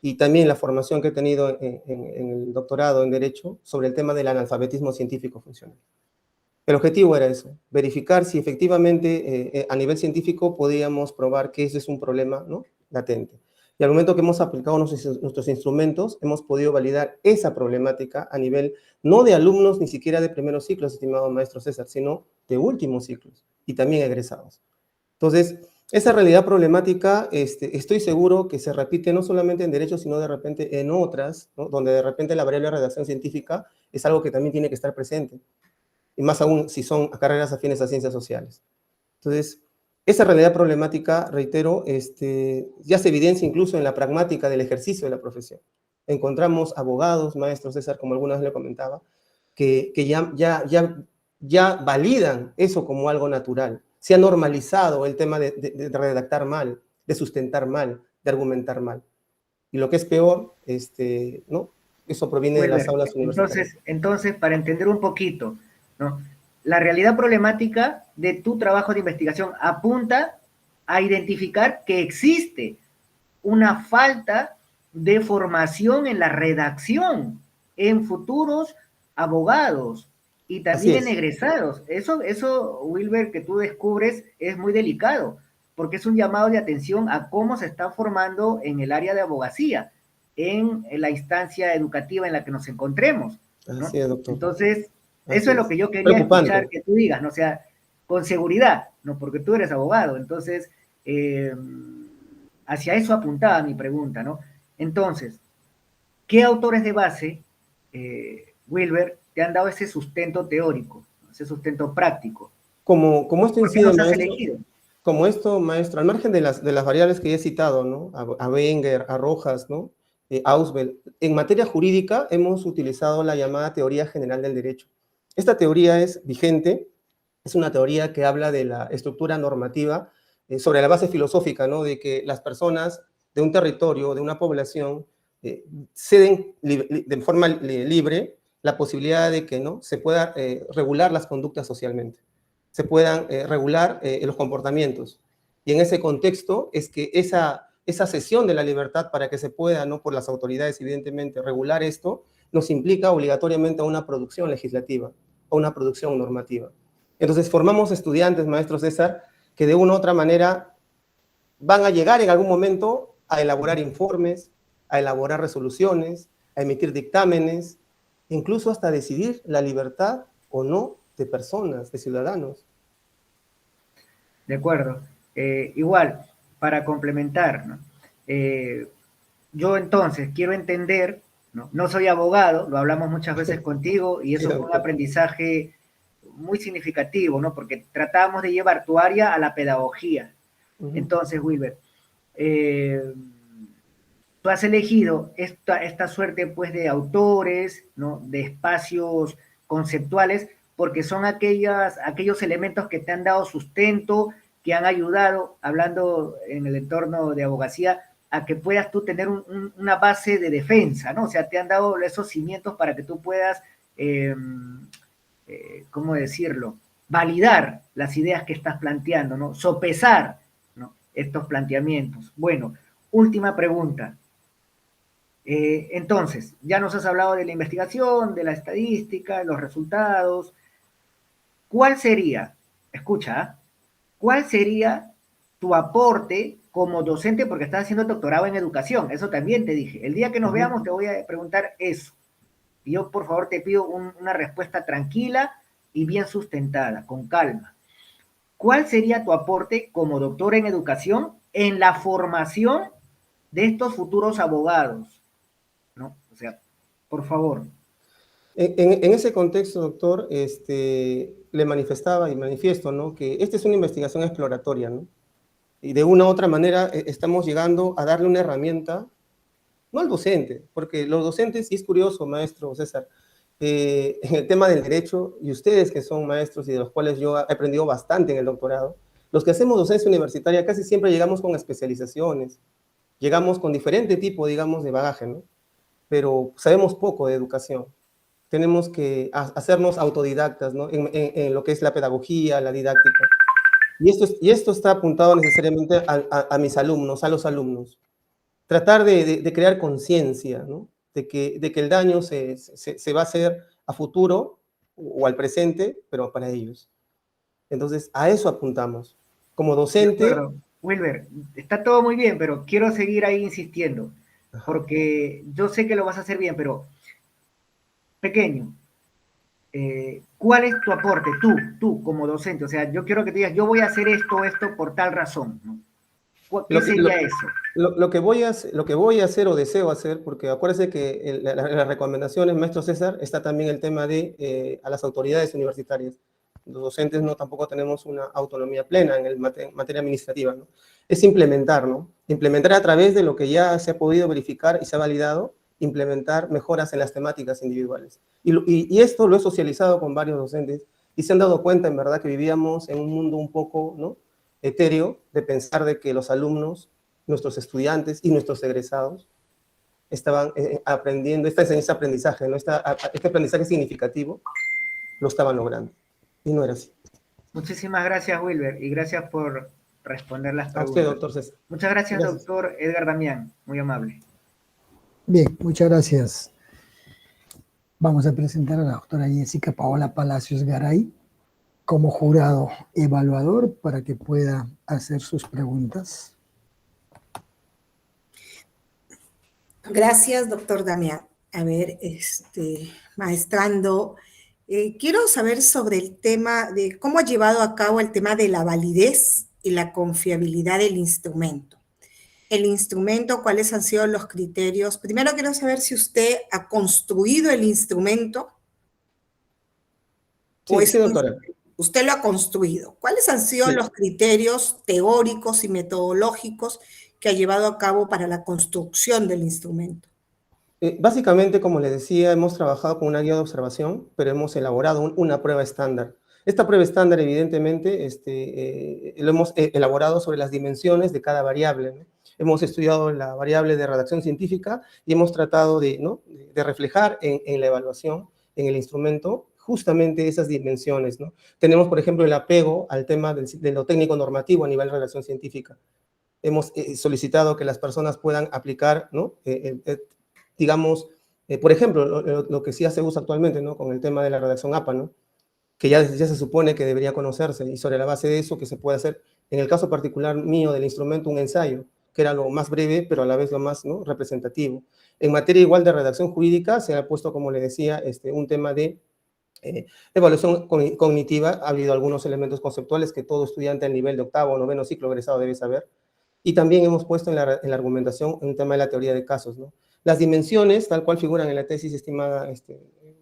y también la formación que he tenido en el doctorado en Derecho sobre el tema del analfabetismo científico funcional. El objetivo era eso, verificar si efectivamente a nivel científico podíamos probar que ese es un problema, ¿no?, latente. Y al momento que hemos aplicado nuestros instrumentos, hemos podido validar esa problemática a nivel no de alumnos ni siquiera de primeros ciclos, estimado maestro César, sino de últimos ciclos y también egresados. Entonces, esa realidad problemática, estoy seguro que se repite no solamente en Derecho, sino de repente en otras, ¿no?, donde de repente la variable de redacción científica es algo que también tiene que estar presente, y más aún si son carreras afines a ciencias sociales. Entonces, esa realidad problemática, reitero, ya se evidencia incluso en la pragmática del ejercicio de la profesión. Encontramos abogados, maestro César, como alguna vez le comentaba, que ya validan eso como algo natural. Se ha normalizado el tema de redactar mal, de sustentar mal, de argumentar mal. Y lo que es peor, ¿no?, eso proviene de las aulas universitarias. Entonces, para entender un poquito, ¿no?, la realidad problemática de tu trabajo de investigación apunta a identificar que existe una falta de formación en la redacción en futuros abogados y también en egresados. Eso, Wilber, que tú descubres es muy delicado, porque es un llamado de atención a cómo se está formando en el área de abogacía, en la instancia educativa en la que nos encontremos, ¿no? Así es, doctor. Entonces, Así eso es lo que yo quería escuchar que tú digas, ¿no? O sea, con seguridad, ¿no? Porque tú eres abogado. Entonces, hacia eso apuntaba mi pregunta, ¿no? Entonces, ¿qué autores de base, Wilber, te han dado ese sustento teórico, ese sustento práctico? Como esto ¿Por qué incide, nos has maestro, elegido? como esto, maestro, al margen de las variables que ya he citado, ¿no?, a Wenger, a Rojas, ¿no?, Ausubel, en materia jurídica hemos utilizado la llamada teoría general del derecho. Esta teoría es vigente, es una teoría que habla de la estructura normativa sobre la base filosófica, ¿no?, de que las personas de un territorio, de una población, ceden de forma libre la posibilidad de que, ¿no?, se pueda regular las conductas socialmente, se puedan regular los comportamientos. Y en ese contexto es que esa cesión de la libertad para que se pueda, ¿no?, por las autoridades, evidentemente, regular esto, nos implica obligatoriamente a una producción legislativa, a una producción normativa. Entonces, formamos estudiantes, maestro César, que de una u otra manera van a llegar en algún momento a elaborar informes, a elaborar resoluciones, a emitir dictámenes, incluso hasta decidir la libertad o no de personas, de ciudadanos. De acuerdo. Igual, para complementar, ¿no? Yo entonces quiero entender, ¿no? No soy abogado, lo hablamos muchas veces contigo y eso fue un aprendizaje muy significativo, ¿no? Porque tratamos de llevar tu área a la pedagogía. Entonces, Wilber, tú has elegido esta suerte, pues, de autores, ¿no?, de espacios conceptuales, porque son aquellos elementos que te han dado sustento, que han ayudado, hablando en el entorno de abogacía, a que puedas tú tener una base de defensa, ¿no? O sea, te han dado esos cimientos para que tú puedas, ¿cómo decirlo?, validar las ideas que estás planteando, ¿no?, sopesar, ¿no?, estos planteamientos. Bueno, última pregunta. Entonces, ya nos has hablado de la investigación, de la estadística, de los resultados. ¿cuál sería, escucha, cuál sería tu aporte como docente, porque estás haciendo doctorado en educación? Eso también te dije. El día que nos veamos te voy a preguntar eso. Y yo, por favor, te pido una respuesta tranquila y bien sustentada, con calma. ¿Cuál sería tu aporte como doctor en educación en la formación de estos futuros abogados? ¿No? O sea, por favor. En ese contexto, doctor, le manifestaba y manifiesto, ¿no?, que esta es una investigación exploratoria, ¿no? Y de una u otra manera estamos llegando a darle una herramienta, no al docente, porque los docentes, y es curioso, maestro César, en el tema del derecho, y ustedes que son maestros y de los cuales yo he aprendido bastante en el doctorado, los que hacemos docencia universitaria casi siempre llegamos con especializaciones, llegamos con diferente tipo, digamos, de bagaje, ¿no? Pero sabemos poco de educación. Tenemos que hacernos autodidactas, ¿no?, en lo que es la pedagogía, la didáctica. Y esto está apuntado necesariamente a mis alumnos, a los alumnos. Tratar de crear conciencia, ¿no?, de que el daño se va a hacer a futuro o al presente, pero para ellos. Entonces, a eso apuntamos. Como docente... De acuerdo. Wilber, está todo muy bien, pero quiero seguir ahí insistiendo, porque yo sé que lo vas a hacer bien, pero pequeño, ¿cuál es tu aporte? Tú como docente, o sea, yo quiero que te digas, yo voy a hacer esto por tal razón, ¿no? ¿Qué sería eso? Lo que voy a hacer o deseo hacer, porque acuérdese que en las recomendaciones, maestro César, está también el tema de a las autoridades universitarias. Los docentes no tampoco tenemos una autonomía plena en materia administrativa, ¿no? Es implementar, ¿no? Implementar a través de lo que ya se ha podido verificar y se ha validado, implementar mejoras en las temáticas individuales. Y esto lo he socializado con varios docentes y se han dado cuenta, en verdad, que vivíamos en un mundo un poco, ¿no?, etéreo, de pensar de que los alumnos, nuestros estudiantes y nuestros egresados estaban aprendiendo, ese aprendizaje, ¿no?, este aprendizaje significativo, lo estaban logrando. Y no era así. Muchísimas gracias, Wilber, y gracias por responder las preguntas. A usted, doctor César. Muchas gracias, doctor Edgar Damián, muy amable. Bien, muchas gracias. Vamos a presentar a la doctora Jessica Paola Palacios Garay como jurado evaluador para que pueda hacer sus preguntas. Gracias, doctor Damián. A ver, maestrando, quiero saber sobre el tema de cómo ha llevado a cabo el tema de la validez y la confiabilidad del instrumento. El instrumento, ¿cuáles han sido los criterios? Primero quiero saber si usted ha construido el instrumento. Sí, doctora. Usted lo ha construido. ¿Cuáles han sido los criterios teóricos y metodológicos que ha llevado a cabo para la construcción del instrumento? Básicamente, como les decía, hemos trabajado con una guía de observación, pero hemos elaborado una prueba estándar. Esta prueba estándar, evidentemente, lo hemos elaborado sobre las dimensiones de cada variable, ¿no? Hemos estudiado la variable de redacción científica y hemos tratado de reflejar en la evaluación, en el instrumento, justamente esas dimensiones, ¿no? Tenemos, por ejemplo, el apego al tema de lo técnico normativo a nivel de redacción científica. Hemos solicitado que las personas puedan aplicar, ¿no?, digamos, por ejemplo, lo que sí hace uso actualmente, ¿no?, con el tema de la redacción APA, ¿no?, que ya se supone que debería conocerse, y sobre la base de eso que se puede hacer, en el caso particular mío del instrumento, un ensayo, que era lo más breve, pero a la vez lo más, ¿no?, representativo. En materia igual de redacción jurídica, se ha puesto, como le decía, un tema de evaluación cognitiva. Ha habido algunos elementos conceptuales que todo estudiante al nivel de octavo o noveno ciclo egresado debe saber. Y también hemos puesto en la argumentación un tema de la teoría de casos, ¿no? Las dimensiones, tal cual figuran en la tesis, estimada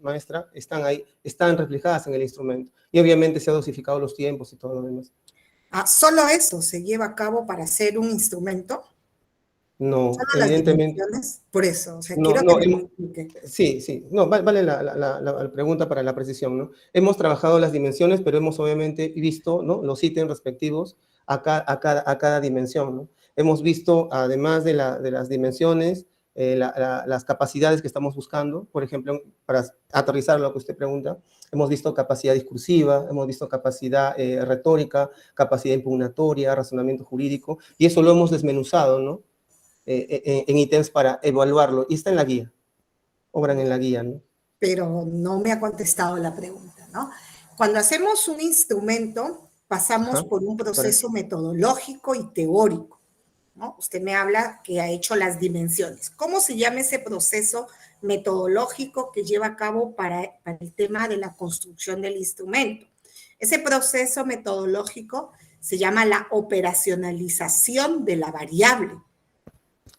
maestra, están ahí, están reflejadas en el instrumento. Y obviamente se ha dosificado los tiempos y todo lo demás. ¿Solo eso se lleva a cabo para hacer un instrumento? No, ¿Solo evidentemente. Por eso, o sea, No, quiero que me explique. Sí. No, vale la pregunta para la precisión, ¿no? Hemos trabajado las dimensiones, pero hemos obviamente visto, ¿no?, los ítems respectivos a cada dimensión, ¿no? Hemos visto, además de las dimensiones, las capacidades que estamos buscando. Por ejemplo, para aterrizar lo que usted pregunta, hemos visto capacidad discursiva, hemos visto capacidad retórica, capacidad impugnatoria, razonamiento jurídico, y eso lo hemos desmenuzado, ¿no?, en ítems para evaluarlo, y está en la guía, obran en la guía, ¿no? Pero no me ha contestado la pregunta, ¿no? Cuando hacemos un instrumento, pasamos Ajá, por un proceso correcto. metodológico y teórico, ¿no? Usted me habla que ha hecho las dimensiones. ¿Cómo se llama ese proceso metodológico que lleva a cabo para el tema de la construcción del instrumento? Ese proceso metodológico se llama la operacionalización de la variable.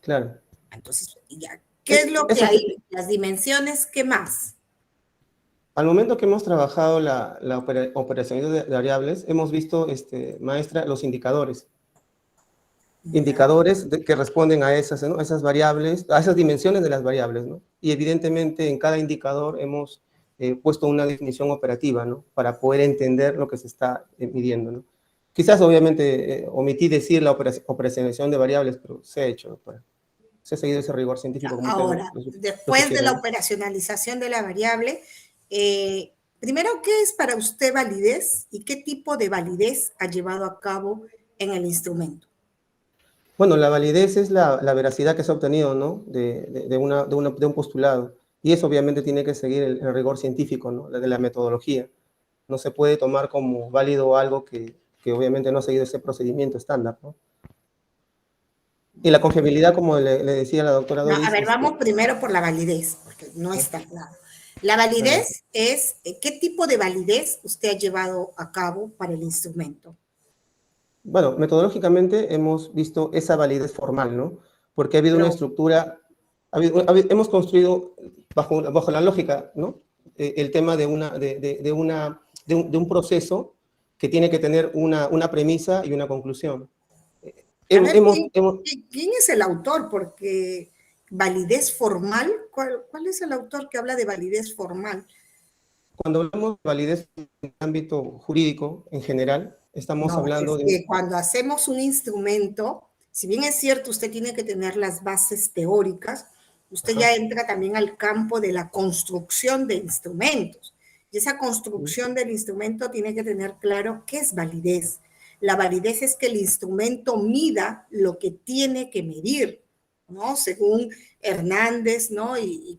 Claro. Entonces, ya, ¿qué es lo que Eso, hay? Las dimensiones, ¿qué más? al momento que hemos trabajado la operación de variables, hemos visto, maestra, los indicadores. Ya. Indicadores que responden a esas, ¿no? A esas variables, a esas dimensiones de las variables, ¿no? Y evidentemente en cada indicador hemos puesto una definición operativa, ¿no? Para poder entender lo que se está midiendo, ¿no? Quizás, obviamente, omití decir la operacionalización de variables, pero se ha hecho, doctora. Se ha seguido ese rigor científico como usted Ahora, lo después de sugiere, la ¿no? operacionalización de la variable, primero, ¿qué es para usted validez y qué tipo de validez ha llevado a cabo en el instrumento? Bueno, la validez es la veracidad que se ha obtenido, ¿no? De un postulado. Y eso obviamente tiene que seguir el rigor científico, ¿no? De la metodología. No se puede tomar como válido algo que obviamente no ha seguido ese procedimiento estándar, ¿no? Y la confiabilidad, como le decía la doctora No, a Doris, ver, vamos primero por la validez, porque no está claro. La claro. validez es, ¿qué tipo de validez usted ha llevado a cabo para el instrumento? Bueno, metodológicamente hemos visto esa validez formal, ¿no? Porque ha habido una Pero, estructura, hemos construido bajo la lógica, ¿no? El tema de un proceso que tiene que tener una premisa y una conclusión. a ver, Hemos, hemos, ¿quién es el autor? Porque validez formal, ¿cuál es el autor que habla de validez formal? Cuando hablamos de validez en el ámbito jurídico en general, estamos No, hablando es de... que cuando hacemos un instrumento, si bien es cierto, usted tiene que tener las bases teóricas, usted Ajá. ya entra también al campo de la construcción de instrumentos. Y esa construcción del instrumento tiene que tener claro qué es validez. La validez es que el instrumento mida lo que tiene que medir, ¿no? Según Hernández, ¿no? Y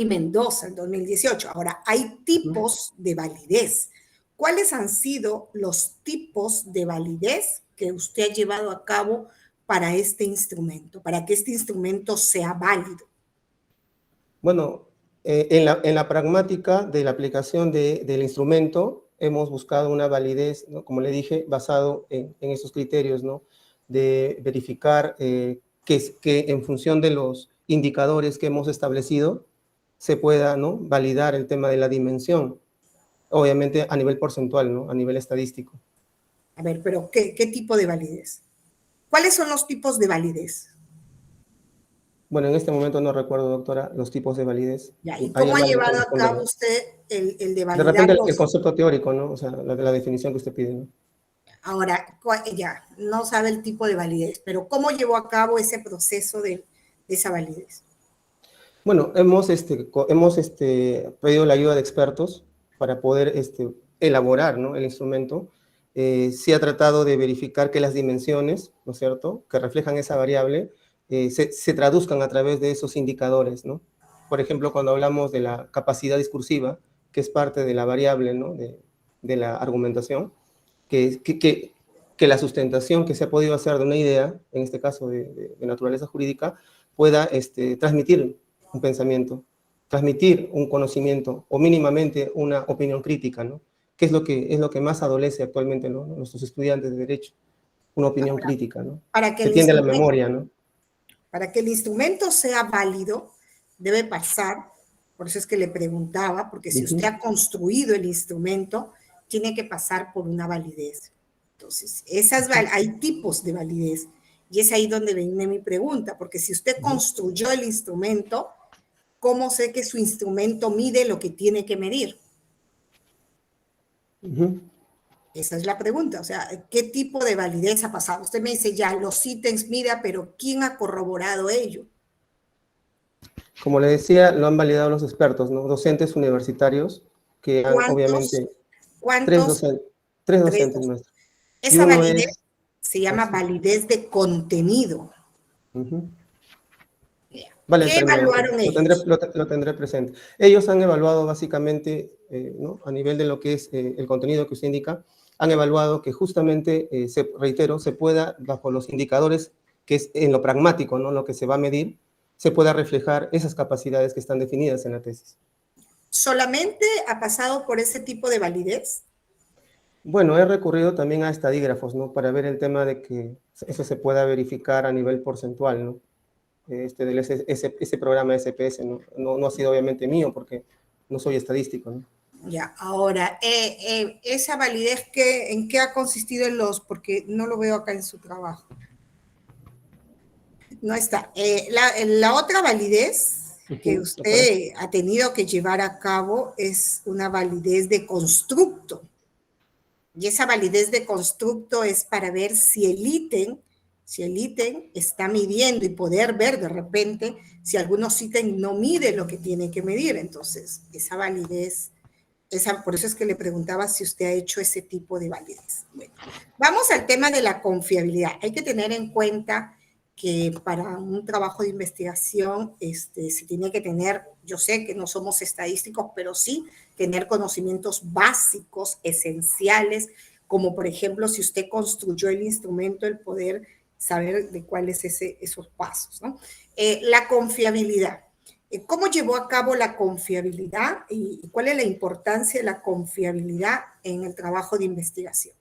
Mendoza en 2018. Ahora, hay tipos de validez. ¿Cuáles han sido los tipos de validez que usted ha llevado a cabo para este instrumento, para que este instrumento sea válido? Bueno, en la pragmática de la aplicación del instrumento, hemos buscado una validez, ¿no? Como le dije, basado en esos criterios, ¿no? De verificar que en función de los indicadores que hemos establecido, se pueda, ¿no? Validar el tema de la dimensión, obviamente a nivel porcentual, ¿no? A nivel estadístico. A ver, pero ¿qué tipo de validez? ¿Cuáles son los tipos de validez? Bueno, en este momento no recuerdo, doctora, los tipos de validez. Ya, ¿y Ahí cómo ha lamento llevado a cabo responderle. usted el de De validar repente el los... concepto teórico, ¿no? O sea, la definición que usted pide, ¿no? Ahora, ya, no sabe el tipo de validez, pero ¿cómo llevó a cabo ese proceso de esa validez? Bueno, hemos pedido la ayuda de expertos para poder elaborar, ¿no? El instrumento. Se ha tratado de verificar que las dimensiones, ¿no es cierto?, que reflejan esa variable, se traduzcan a través de esos indicadores, ¿no? Por ejemplo, cuando hablamos de la capacidad discursiva, que es parte de la variable, ¿no? de la argumentación, que la sustentación que se ha podido hacer de una idea, en este caso de naturaleza jurídica, pueda transmitir un pensamiento, transmitir un conocimiento o mínimamente una opinión crítica, ¿no? Que es lo que más adolece actualmente, ¿no? Nuestros estudiantes de Derecho, una opinión Ahora, crítica, ¿no? para que Que el tiende a la instrumento, memoria, ¿no? para que el instrumento sea válido, debe pasar, por eso es que le preguntaba, porque si usted Uh-huh. ha construido el instrumento, tiene que pasar por una validez. Entonces, hay tipos de validez, y es ahí donde viene mi pregunta, porque si usted construyó el instrumento, ¿cómo sé que su instrumento mide lo que tiene que medir? Uh-huh. Esa es la pregunta, o sea, ¿qué tipo de validez ha pasado? Usted me dice, ya, los ítems, mira, pero ¿quién ha corroborado ello? Como le decía, lo han validado los expertos, ¿no? Docentes universitarios que han, ¿Cuántos? obviamente, tres ¿Cuántos? docentes, tres Tres. docentes nuestros. Y Esa uno validez es, se llama así, validez de contenido. uh-huh. Vale, ¿Qué termino, doctor. evaluaron Lo tendré, ellos? lo tendré presente. Ellos han evaluado básicamente, ¿no? A nivel de lo que es el contenido que usted indica, han evaluado que justamente, reitero, se pueda, bajo los indicadores, que es en lo pragmático, ¿no? Lo que se va a medir, se pueda reflejar esas capacidades que están definidas en la tesis. ¿Solamente ha pasado por ese tipo de validez? Bueno, he recurrido también a estadígrafos, ¿no? Para ver el tema de que eso se pueda verificar a nivel porcentual, ¿no? Ese programa SPS, ¿no? No ha sido obviamente mío porque no soy estadístico, ¿no? Ya, ahora, esa validez, ¿en qué ha consistido porque no lo veo acá en su trabajo? No está. La otra validez que usted ha tenido que llevar a cabo es una validez de constructo. Y esa validez de constructo es para ver si el ítem está midiendo y poder ver de repente si algunos ítems no mide lo que tiene que medir. Entonces, esa validez, por eso es que le preguntaba si usted ha hecho ese tipo de validez. Bueno, vamos al tema de la confiabilidad. Hay que tener en cuenta que para un trabajo de investigación se tiene que tener, yo sé que no somos estadísticos, pero sí tener conocimientos básicos, esenciales, como por ejemplo, si usted construyó el instrumento, el poder saber de cuáles esos pasos, ¿no? La confiabilidad. ¿Cómo llevó a cabo la confiabilidad y cuál es la importancia de la confiabilidad en el trabajo de investigación?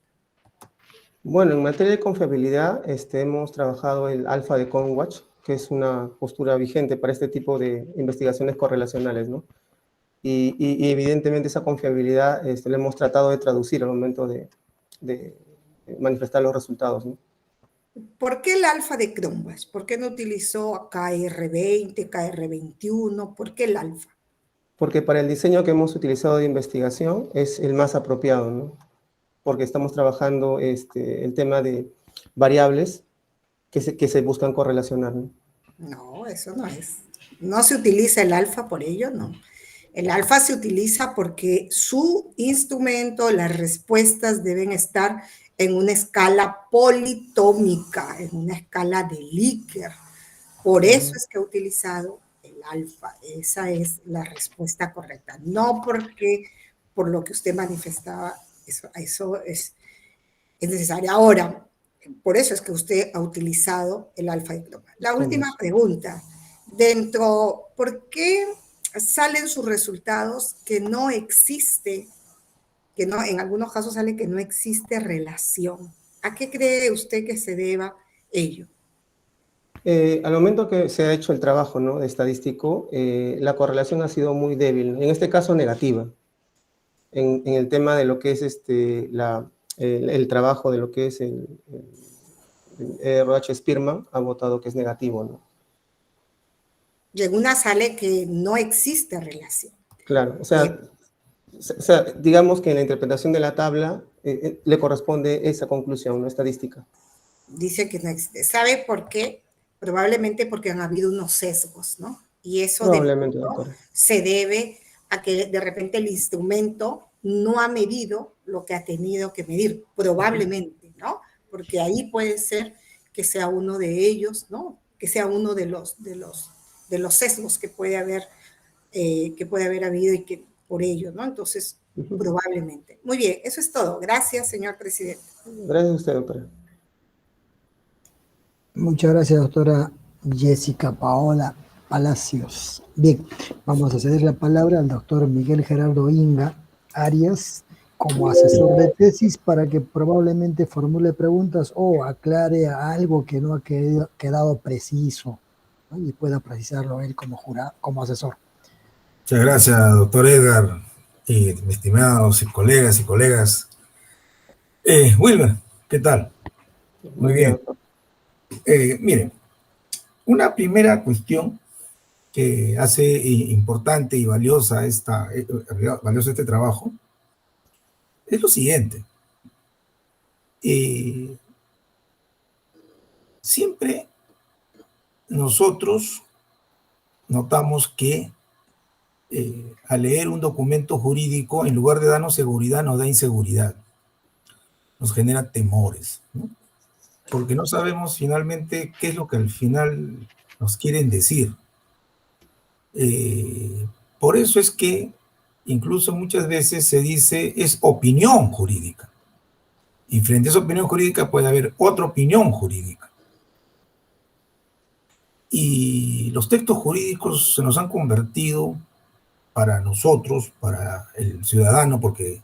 Bueno, en materia de confiabilidad, hemos trabajado el alfa de CONWATCH, que es una postura vigente para este tipo de investigaciones correlacionales, ¿no? Y evidentemente esa confiabilidad la hemos tratado de traducir al momento de manifestar los resultados, ¿no? ¿Por qué el alfa de CONWATCH? ¿Por qué no utilizó KR20, KR21? ¿Por qué el alfa? Porque para el diseño que hemos utilizado de investigación es el más apropiado, ¿no? Porque estamos trabajando el tema de variables que se buscan correlacionar, ¿no? No, eso no es. No se utiliza el alfa por ello, no. El alfa se utiliza porque su instrumento, las respuestas deben estar en una escala politómica, en una escala de Likert. Por eso es que he utilizado el alfa. Esa es la respuesta correcta. No porque por lo que usted manifestaba, eso es necesario. Ahora, por eso es que usted ha utilizado el alfa y croma. La última pregunta. ¿Por qué salen sus resultados que no existe, en algunos casos sale que no existe relación? ¿A qué cree usted que se deba ello? Al momento que se ha hecho el trabajo, ¿no? De estadístico, la correlación ha sido muy débil, en este caso negativa, en el tema de lo que es el trabajo de lo que es el RH Spearman ha votado que es negativo, ¿no? Y en una sale que no existe relación. Claro, o sea, digamos que en la interpretación de la tabla le corresponde esa conclusión, ¿no? Estadística. Dice que no existe. ¿Sabe por qué? Probablemente porque han habido unos sesgos, ¿no? Y eso Probablemente, doctora. se debe a que de repente el instrumento no ha medido lo que ha tenido que medir, probablemente, ¿no? Porque ahí puede ser que sea uno de ellos, ¿no? Que sea uno de los sesgos que puede haber habido y que por ello, ¿no? Entonces, probablemente. Muy bien, eso es todo. Gracias, señor presidente. Gracias a usted, doctora. Muchas gracias, doctora Jessica Paola Palacios. Bien, vamos a ceder la palabra al doctor Miguel Gerardo Inga Arias como asesor de tesis para que probablemente formule preguntas o aclare algo que no ha quedado preciso, ¿no? Y pueda precisarlo él como asesor. Muchas gracias, doctor Edgar, y mis estimados colegas y colegas. Wilmer, ¿qué tal? Muy bien. Miren, una primera cuestión que hace importante y valioso este trabajo es lo siguiente. Siempre nosotros notamos que al leer un documento jurídico, en lugar de darnos seguridad, nos da inseguridad, nos genera temores, ¿no? Porque no sabemos finalmente qué es lo que al final nos quieren decir. Por eso es que incluso muchas veces se dice es opinión jurídica. Y frente a esa opinión jurídica puede haber otra opinión jurídica. Y los textos jurídicos se nos han convertido para nosotros, para el ciudadano, porque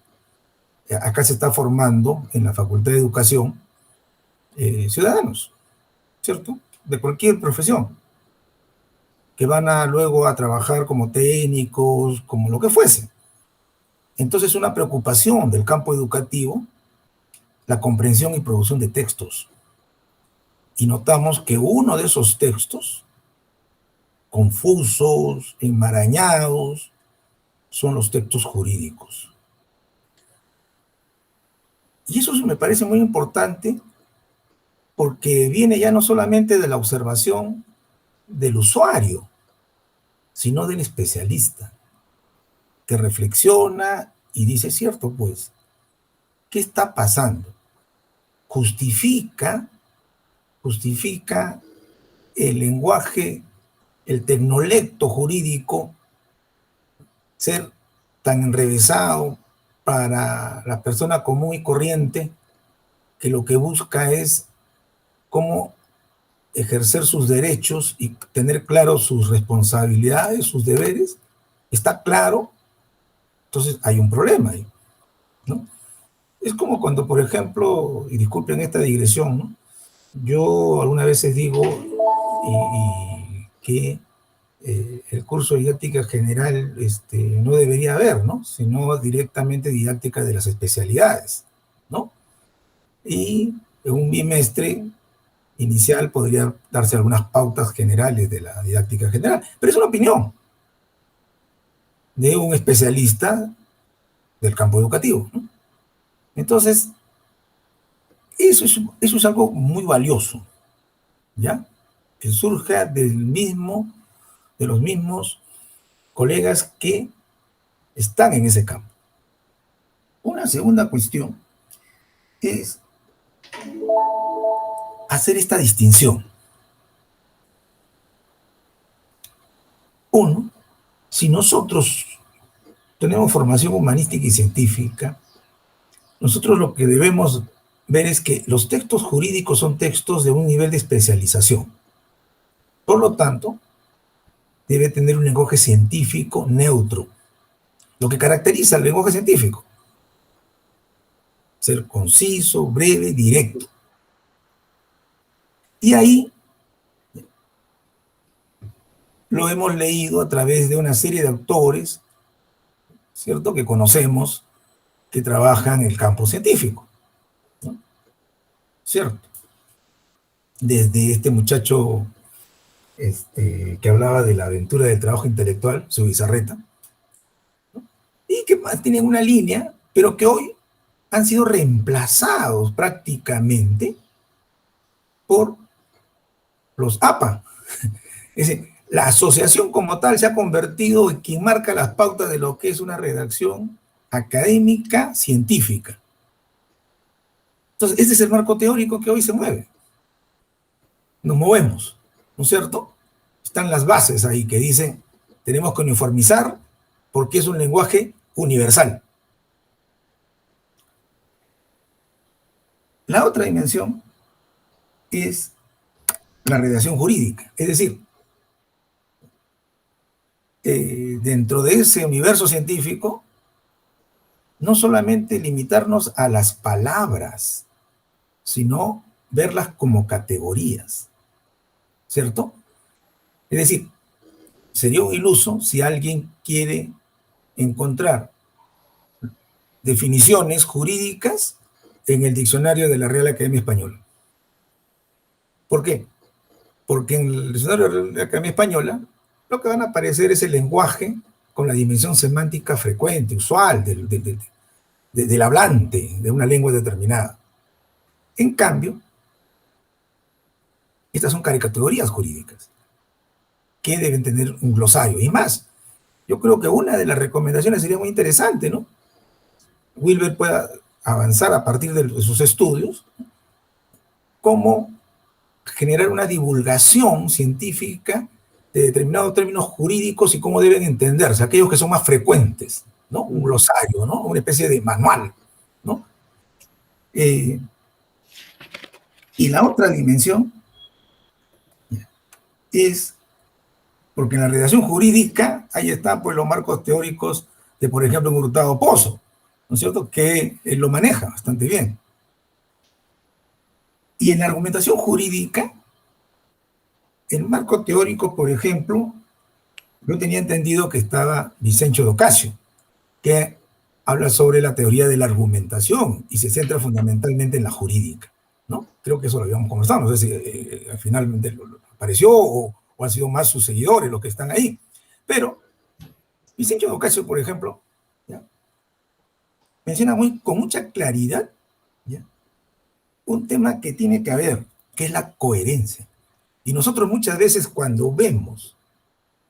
acá se está formando en la Facultad de Educación ciudadanos, ¿cierto? De cualquier profesión, que van luego a trabajar como técnicos, como lo que fuese. Entonces, una preocupación del campo educativo, la comprensión y producción de textos. Y notamos que uno de esos textos, confusos, enmarañados, son los textos jurídicos. Y eso me parece muy importante porque viene ya no solamente de la observación del usuario, sino del especialista, que reflexiona y dice, cierto, pues, ¿qué está pasando? Justifica el lenguaje, el tecnolecto jurídico, ser tan enrevesado para la persona común y corriente, que lo que busca es cómo ejercer sus derechos y tener claro sus responsabilidades, sus deberes. ¿Está claro? Entonces hay un problema ahí, ¿no? Es como cuando, por ejemplo, y disculpen esta digresión, ¿no? Yo algunas veces digo que el curso de didáctica general no debería haber, ¿no? Sino directamente didáctica de las especialidades, ¿no? Y en un bimestre inicial podría darse algunas pautas generales de la didáctica general, pero es una opinión de un especialista del campo educativo, ¿no? Entonces, eso es algo muy valioso, ¿ya? Que surja de los mismos colegas que están en ese campo. Una segunda cuestión es hacer esta distinción. Uno, si nosotros tenemos formación humanística y científica, nosotros lo que debemos ver es que los textos jurídicos son textos de un nivel de especialización. Por lo tanto, debe tener un lenguaje científico neutro. Lo que caracteriza al lenguaje científico: ser conciso, breve, directo. Y ahí lo hemos leído a través de una serie de autores, ¿cierto?, que conocemos, que trabajan en el campo científico, ¿no? ¿Cierto? Desde este muchacho que hablaba de la aventura del trabajo intelectual, Zubizarreta, ¿no? Y que tienen una línea, pero que hoy han sido reemplazados prácticamente por los APA. Es decir, la asociación como tal se ha convertido en quien marca las pautas de lo que es una redacción académica científica. Entonces, ese es el marco teórico que hoy se mueve. Nos movemos, ¿no es cierto? Están las bases ahí que dicen, tenemos que uniformizar porque es un lenguaje universal. La otra dimensión es la redacción jurídica, es decir, dentro de ese universo científico, no solamente limitarnos a las palabras, sino verlas como categorías, ¿cierto? Es decir, sería un iluso si alguien quiere encontrar definiciones jurídicas en el diccionario de la Real Academia Española. ¿Por qué? Porque en el diccionario de la Academia Española lo que van a aparecer es el lenguaje con la dimensión semántica frecuente, usual, del hablante de una lengua determinada. En cambio, estas son caricaturías jurídicas que deben tener un glosario. Y más, yo creo que una de las recomendaciones sería muy interesante, ¿no? Wilber pueda avanzar a partir de sus estudios, cómo generar una divulgación científica de determinados términos jurídicos y cómo deben entenderse, aquellos que son más frecuentes, ¿no? Un glosario, ¿no? Una especie de manual, ¿no? Y la otra dimensión es, porque en la redacción jurídica, ahí están pues los marcos teóricos de, por ejemplo, un Hurtado Pozo, ¿no es cierto?, que él lo maneja bastante bien. Y en la argumentación jurídica, el marco teórico, por ejemplo, yo tenía entendido que estaba Vicencio D'Ocasio, que habla sobre la teoría de la argumentación y se centra fundamentalmente en la jurídica, ¿no? Creo que eso lo habíamos conversado, no sé si al final apareció o han sido más sus seguidores los que están ahí. Pero Vicencio D'Ocasio, por ejemplo, ¿ya?, menciona con mucha claridad, ¿ya?, un tema que tiene que haber, que es la coherencia. Y nosotros muchas veces cuando vemos,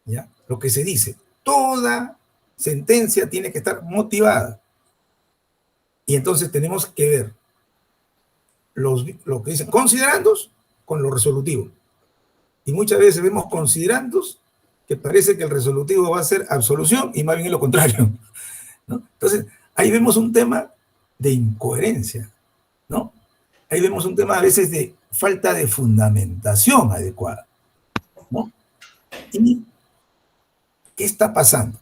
¿ya?, lo que se dice, toda sentencia tiene que estar motivada. Y entonces tenemos que ver lo que dicen considerandos con lo resolutivo. Y muchas veces vemos considerandos que parece que el resolutivo va a ser absolución y más bien es lo contrario, ¿no? Entonces, ahí vemos un tema de incoherencia, ¿no? Ahí vemos un tema a veces de falta de fundamentación adecuada, ¿no? ¿Y qué está pasando?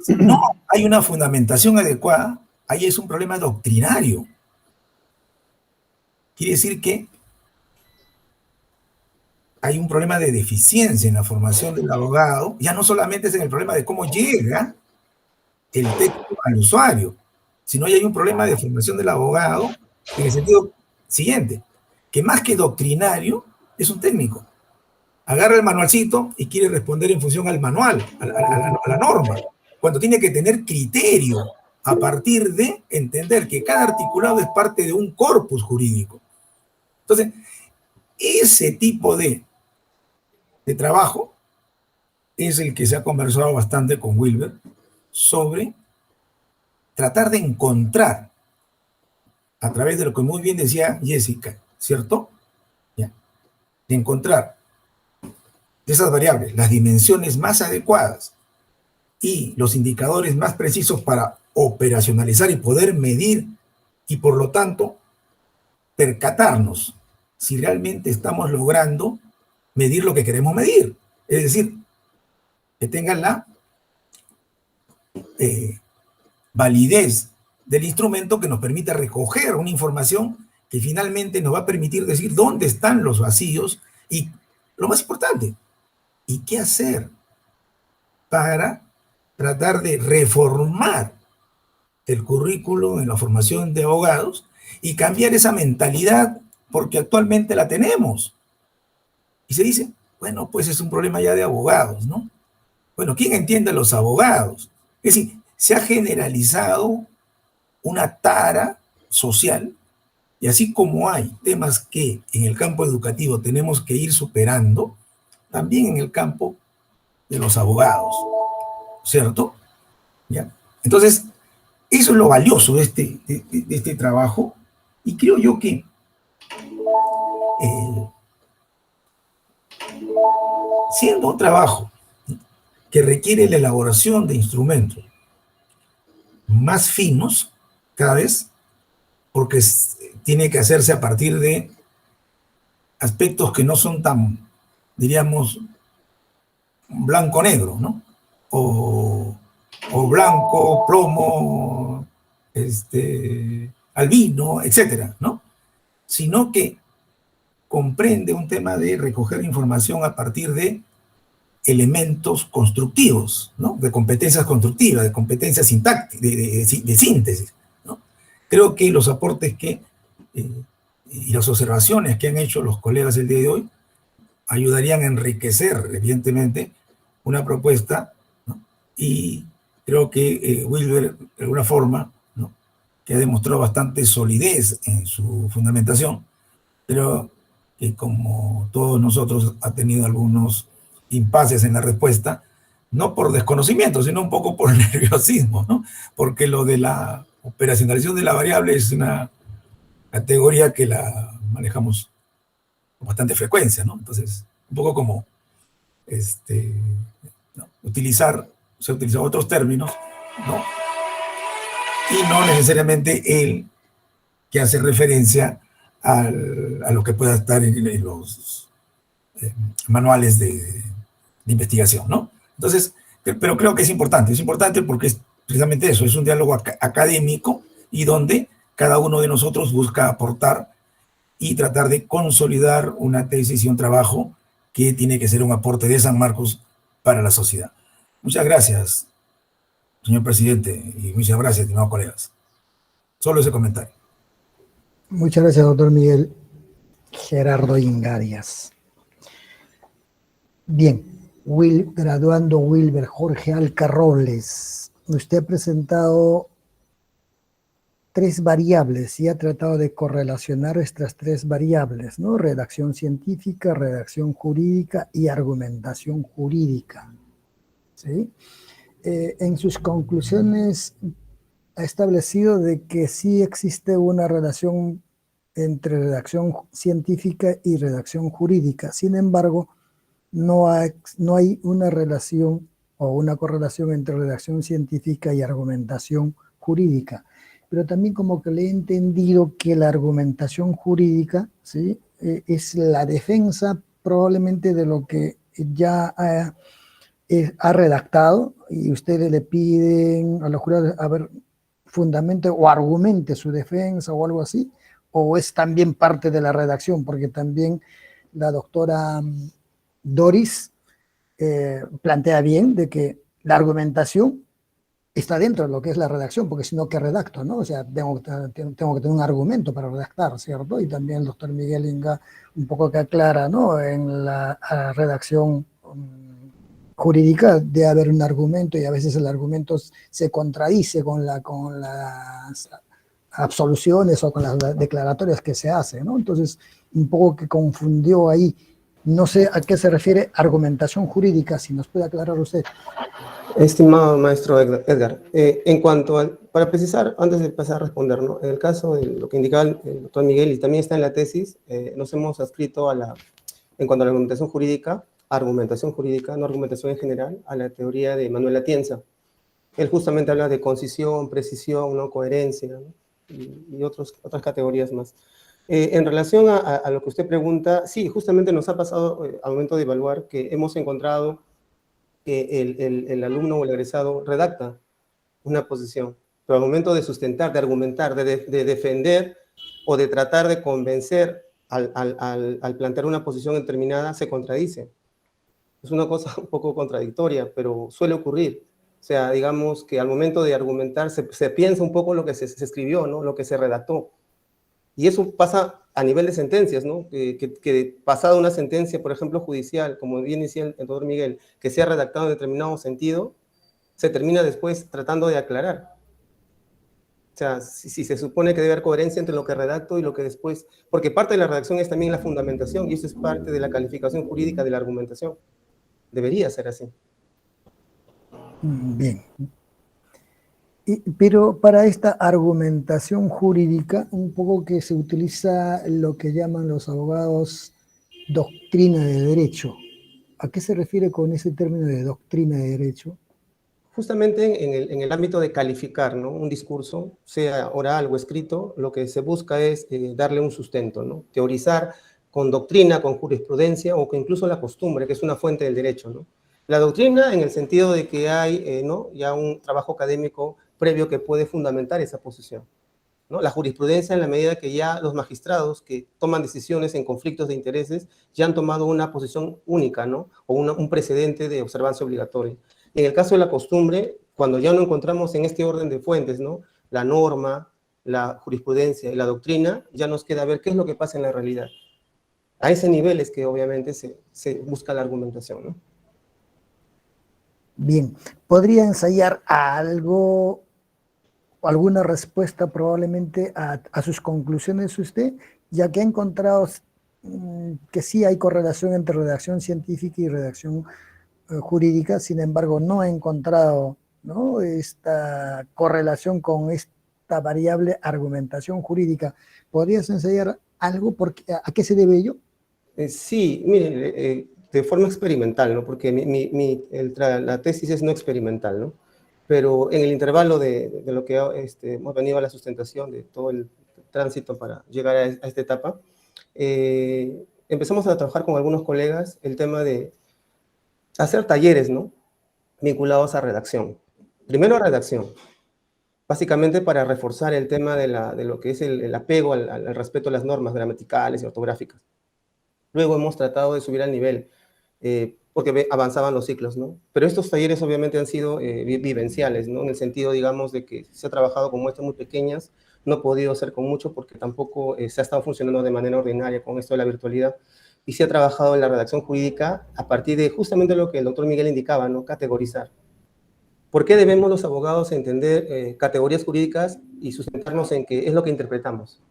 Si no hay una fundamentación adecuada, ahí es un problema doctrinario. Quiere decir que hay un problema de deficiencia en la formación del abogado, ya no solamente es en el problema de cómo llega el texto al usuario, sino ya hay un problema de formación del abogado en el sentido siguiente, que más que doctrinario, es un técnico. Agarra el manualcito y quiere responder en función al manual, a la norma, cuando tiene que tener criterio a partir de entender que cada articulado es parte de un corpus jurídico. Entonces, ese tipo de trabajo es el que se ha conversado bastante con Wilber sobre tratar de encontrar, a través de lo que muy bien decía Jessica, ¿cierto?, ¿ya?, de encontrar de esas variables las dimensiones más adecuadas y los indicadores más precisos para operacionalizar y poder medir y por lo tanto percatarnos si realmente estamos logrando medir lo que queremos medir. Es decir, que tengan la validez del instrumento que nos permita recoger una información que finalmente nos va a permitir decir dónde están los vacíos y, lo más importante, ¿y qué hacer para tratar de reformar el currículo en la formación de abogados y cambiar esa mentalidad, porque actualmente la tenemos? Y se dice, bueno, pues es un problema ya de abogados, ¿no? Bueno, ¿quién entiende a los abogados? Es decir, se ha generalizado una tara social, y así como hay temas que en el campo educativo tenemos que ir superando, también en el campo de los abogados, ¿cierto? ¿Ya? Entonces, eso es lo valioso de este trabajo, y creo yo que siendo un trabajo que requiere la elaboración de instrumentos más finos cada vez, porque tiene que hacerse a partir de aspectos que no son tan, diríamos, blanco-negro, ¿no? O blanco, plomo, albino, etcétera, ¿no? Sino que comprende un tema de recoger información a partir de elementos constructivos, ¿no?, de competencias constructivas, de competencias sintácticas, de síntesis, ¿no? Creo que los aportes y las observaciones que han hecho los colegas el día de hoy ayudarían a enriquecer, evidentemente, una propuesta, ¿no? Y creo que Wilber, de alguna forma, ¿no?, que ha demostrado bastante solidez en su fundamentación, pero que como todos nosotros ha tenido algunos impases en la respuesta, no por desconocimiento, sino un poco por nerviosismo, ¿no? Porque lo de la operacionalización de la variable es una categoría que la manejamos con bastante frecuencia, ¿no? Entonces, un poco como ¿no? Se han utilizado otros términos, ¿no? Y no necesariamente el que hace referencia a lo que pueda estar en los manuales de investigación, ¿no? Entonces, pero creo que es importante porque es precisamente eso, es un diálogo académico y donde cada uno de nosotros busca aportar y tratar de consolidar una tesis y un trabajo que tiene que ser un aporte de San Marcos para la sociedad. Muchas gracias, señor presidente, y muchas gracias, estimados colegas. Solo ese comentario. Muchas gracias, doctor Miguel Gerardo Ingarias. Bien, graduando Wilber Jorge Alcarroles, usted ha presentado 3 variables y ha tratado de correlacionar estas 3 variables, ¿no? Redacción científica, redacción jurídica y argumentación jurídica, ¿sí? En sus conclusiones ha establecido de que sí existe una relación entre redacción científica y redacción jurídica. Sin embargo, no hay una relación o una correlación entre redacción científica y argumentación jurídica. Pero también como que le he entendido que la argumentación jurídica, ¿sí? Es la defensa probablemente de lo que ya ha redactado y ustedes le piden a los jurados a ver, fundamente o argumente su defensa o algo así, o es también parte de la redacción, porque también la doctora Doris plantea bien de que la argumentación está dentro de lo que es la redacción, porque si no, ¿qué redacto? ¿No? O sea, tengo que tener un argumento para redactar, ¿cierto? Y también el doctor Miguel Inga un poco que aclara, ¿no? En la redacción jurídica debe haber un argumento y a veces el argumento se contradice con las absoluciones o con las declaratorias que se hacen, ¿no? Entonces, un poco que confundió ahí. No sé a qué se refiere argumentación jurídica, si nos puede aclarar usted. Estimado maestro Edgar, en cuanto para precisar, antes de pasar a responder, ¿no? En el caso de lo que indicaba el doctor Miguel, y también está en la tesis, nos hemos adscrito en cuanto a la argumentación jurídica, no argumentación en general, a la teoría de Manuel Atienza. Él justamente habla de concisión, precisión, ¿no? Coherencia, ¿no? y otras categorías más. En relación a lo que usted pregunta, sí, justamente nos ha pasado al momento de evaluar que hemos encontrado que el alumno o el egresado redacta una posición, pero al momento de sustentar, de argumentar, de defender o de tratar de convencer al plantear una posición determinada, se contradice. Es una cosa un poco contradictoria, pero suele ocurrir. O sea, digamos que al momento de argumentar se piensa un poco lo que se escribió, ¿no? Lo que se redactó. Y eso pasa a nivel de sentencias, ¿no? Que pasada una sentencia, por ejemplo, judicial, como bien decía el doctor Miguel, que se ha redactado en determinado sentido, se termina después tratando de aclarar. O sea, si se supone que debe haber coherencia entre lo que redacto y lo que después... Porque parte de la redacción es también la fundamentación, y eso es parte de la calificación jurídica de la argumentación. Debería ser así. Bien. Pero para esta argumentación jurídica, un poco que se utiliza lo que llaman los abogados doctrina de derecho. ¿A qué se refiere con ese término de doctrina de derecho? Justamente en el ámbito de calificar, ¿no? Un discurso, sea oral o escrito, lo que se busca es darle un sustento, ¿no? Teorizar con doctrina, con jurisprudencia o con incluso la costumbre, que es una fuente del derecho, ¿no? La doctrina en el sentido de que hay ¿no? ya un trabajo académico previo que puede fundamentar esa posición, ¿no? La jurisprudencia en la medida que ya los magistrados que toman decisiones en conflictos de intereses ya han tomado una posición única, ¿no? O un precedente de observancia obligatoria. En el caso de la costumbre, cuando ya no encontramos en este orden de fuentes, ¿no? La norma, la jurisprudencia y la doctrina, ya nos queda ver qué es lo que pasa en la realidad. A ese nivel es que obviamente se busca la argumentación, ¿no? Bien, ¿podría ensayar algo, alguna respuesta probablemente a sus conclusiones usted, ya que ha encontrado que sí hay correlación entre redacción científica y redacción jurídica, sin embargo no ha encontrado, ¿no? Esta correlación con esta variable argumentación jurídica? ¿Podrías ensayar algo? ¿A qué se debe ello? Sí, mire, de forma experimental, ¿no? Porque la tesis es no experimental, ¿no? Pero en el intervalo de lo que hemos venido a la sustentación, de todo el tránsito para llegar a esta etapa, empezamos a trabajar con algunos colegas el tema de hacer talleres, ¿no? Vinculados a redacción. Primero redacción, básicamente para reforzar el tema de lo que es el apego al respeto a las normas gramaticales y ortográficas. Luego hemos tratado de subir al nivel, porque avanzaban los ciclos, ¿no? Pero estos talleres obviamente han sido vivenciales, ¿no? En el sentido, digamos, de que se ha trabajado con muestras muy pequeñas, no ha podido ser con mucho porque tampoco se ha estado funcionando de manera ordinaria con esto de la virtualidad, y se ha trabajado en la redacción jurídica a partir de justamente lo que el doctor Miguel indicaba, ¿no? Categorizar. ¿Por qué debemos los abogados entender categorías jurídicas y sustentarnos en que es lo que interpretamos?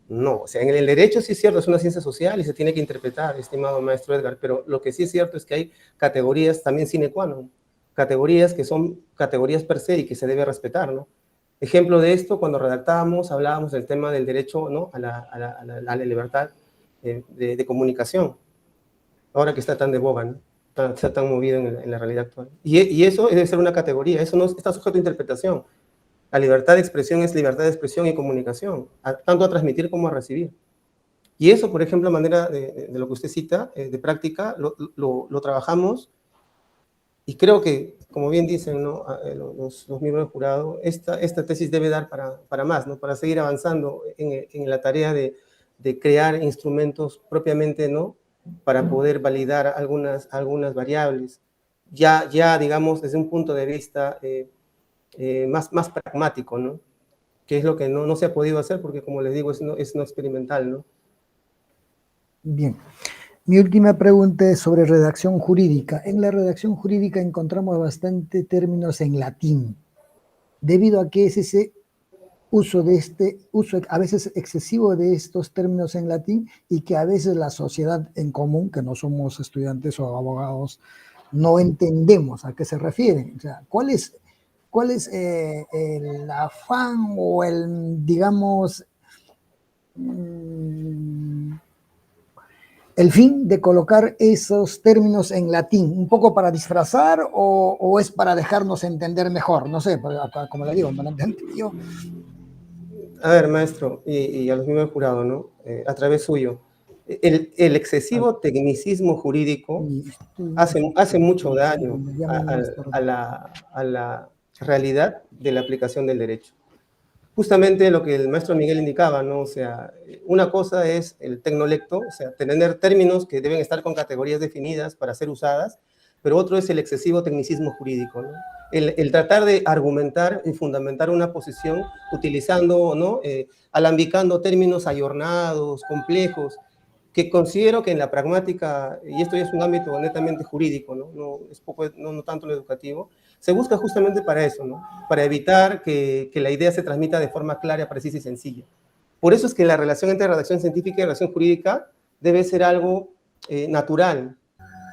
No, o sea, en el derecho sí es cierto, es una ciencia social y se tiene que interpretar, estimado maestro Edgar, pero lo que sí es cierto es que hay categorías también sine qua non, categorías que son categorías per se y que se debe respetar, ¿no? Ejemplo de esto, cuando redactábamos, hablábamos del tema del derecho, ¿no? a la libertad de comunicación, ahora que está tan de boga, ¿no? Está tan movido en la realidad actual. Y eso debe ser una categoría, eso no está sujeto a interpretación. La libertad de expresión es libertad de expresión y comunicación, tanto a transmitir como a recibir. Y eso, por ejemplo, a manera de lo que usted cita, de práctica, lo trabajamos, y creo que, como bien dicen, ¿no? los miembros del jurado, esta tesis debe dar para más, ¿no? Para seguir avanzando en la tarea de crear instrumentos propiamente, ¿no? Para poder validar algunas variables, ya digamos, desde un punto de vista más pragmático, ¿no? Que es lo que no se ha podido hacer porque, como les digo, es no experimental, ¿no? Bien. Mi última pregunta es sobre redacción jurídica. En la redacción jurídica encontramos bastante términos en latín, debido a que es ese uso a veces excesivo de estos términos en latín, y que a veces la sociedad en común, que no somos estudiantes o abogados, no entendemos a qué se refieren. O sea, ¿cuál es el afán o digamos, el fin de colocar esos términos en latín? ¿Un poco para disfrazar o es para dejarnos entender mejor? No sé, como le digo, no lo entiendo yo. A ver, maestro, y a los miembros del jurado, ¿no? A través suyo, el excesivo tecnicismo jurídico hace mucho daño a la realidad de la aplicación del derecho. Justamente lo que el maestro Miguel indicaba, ¿no? O sea, una cosa es el tecnolecto, o sea, tener términos que deben estar con categorías definidas para ser usadas, pero otro es el excesivo tecnicismo jurídico, ¿no? El tratar de argumentar y fundamentar una posición utilizando, ¿no? Alambicando términos ayornados, complejos, que considero que en la pragmática, y esto ya es un ámbito netamente jurídico, ¿no? No tanto lo educativo, se busca justamente para eso, ¿no? Para evitar que la idea se transmita de forma clara, precisa y sencilla. Por eso es que la relación entre redacción científica y redacción jurídica debe ser algo natural,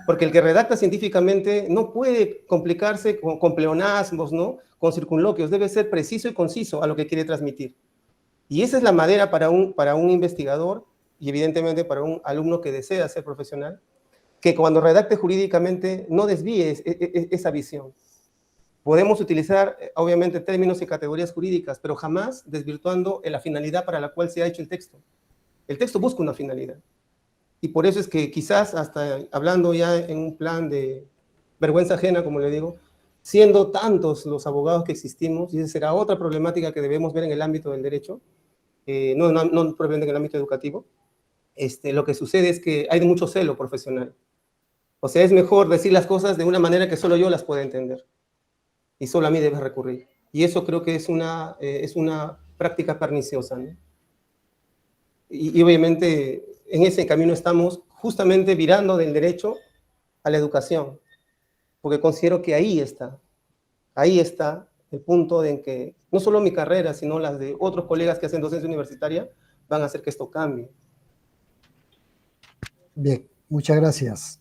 porque el que redacta científicamente no puede complicarse con pleonasmos, ¿no? Con circunloquios, debe ser preciso y conciso a lo que quiere transmitir. Y esa es la madera para un investigador y evidentemente para un alumno que desea ser profesional, que cuando redacte jurídicamente no desvíe esa visión. Podemos utilizar, obviamente, términos y categorías jurídicas, pero jamás desvirtuando la finalidad para la cual se ha hecho el texto. El texto busca una finalidad. Y por eso es que quizás, hasta hablando ya en un plan de vergüenza ajena, como le digo, siendo tantos los abogados que existimos, y esa será otra problemática que debemos ver en el ámbito del derecho, no propiamente en el ámbito educativo, lo que sucede es que hay mucho celo profesional. O sea, es mejor decir las cosas de una manera que solo yo las pueda entender. Y solo a mí debes recurrir. Y eso creo que es una práctica perniciosa, ¿no? Y obviamente en ese camino estamos justamente virando del derecho a la educación, porque considero que ahí está el punto en que no solo mi carrera, sino las de otros colegas que hacen docencia universitaria van a hacer que esto cambie. Bien, muchas gracias.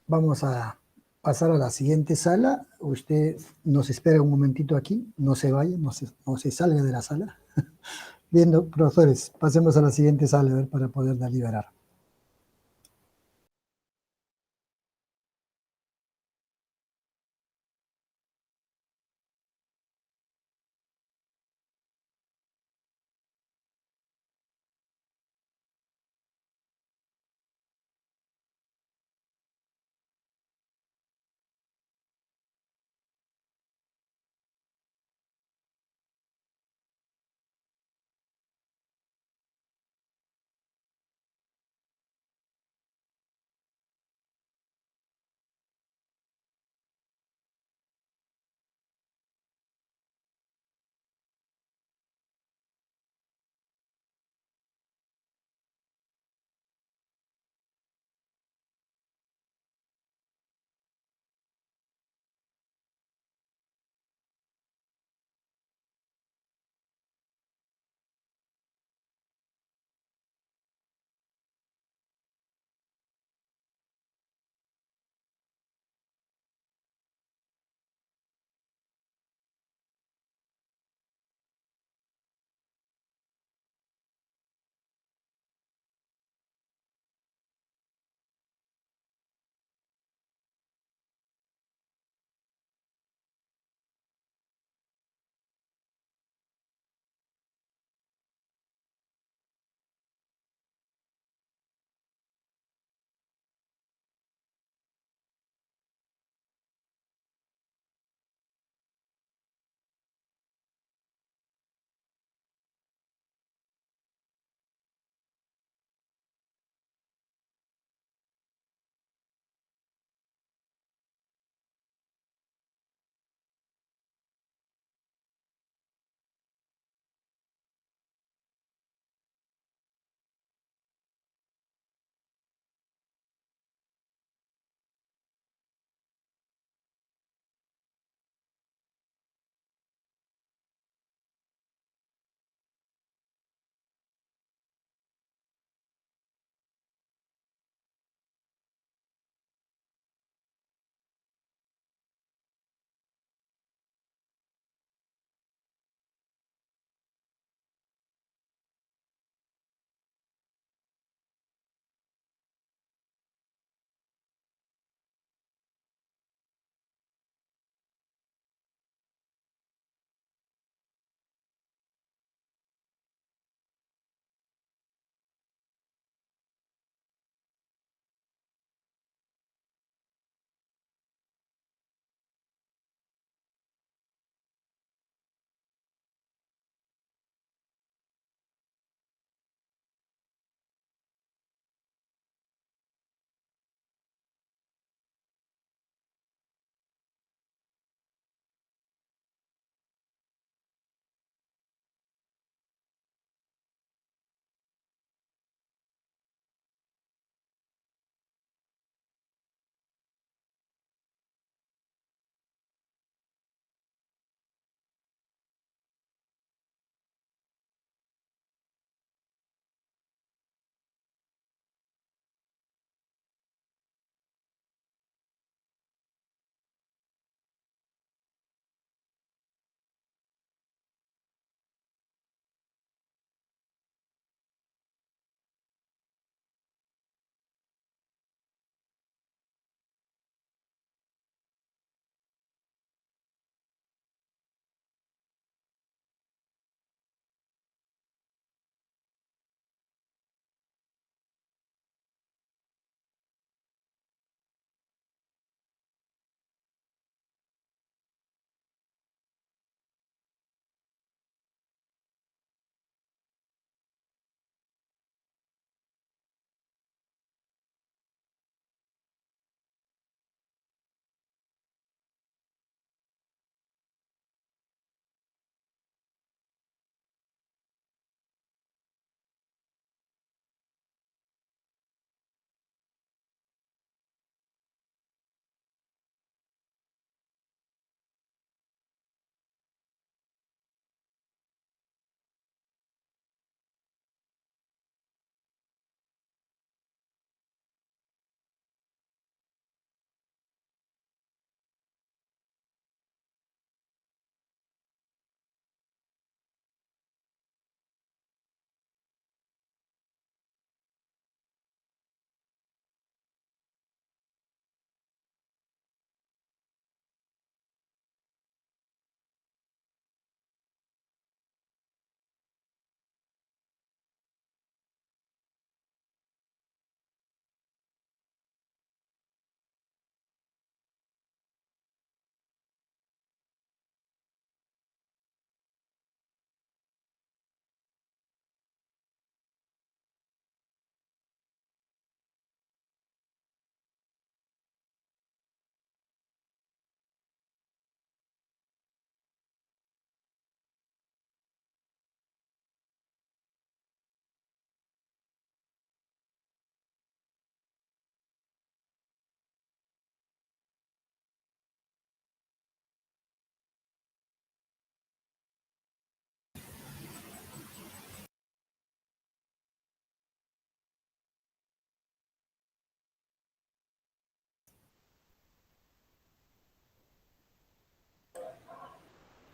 Vamos a pasar a la siguiente sala. Usted nos espera un momentito aquí, no se vaya, no se salga de la sala. Bien, profesores, pasemos a la siguiente sala para poder deliberar.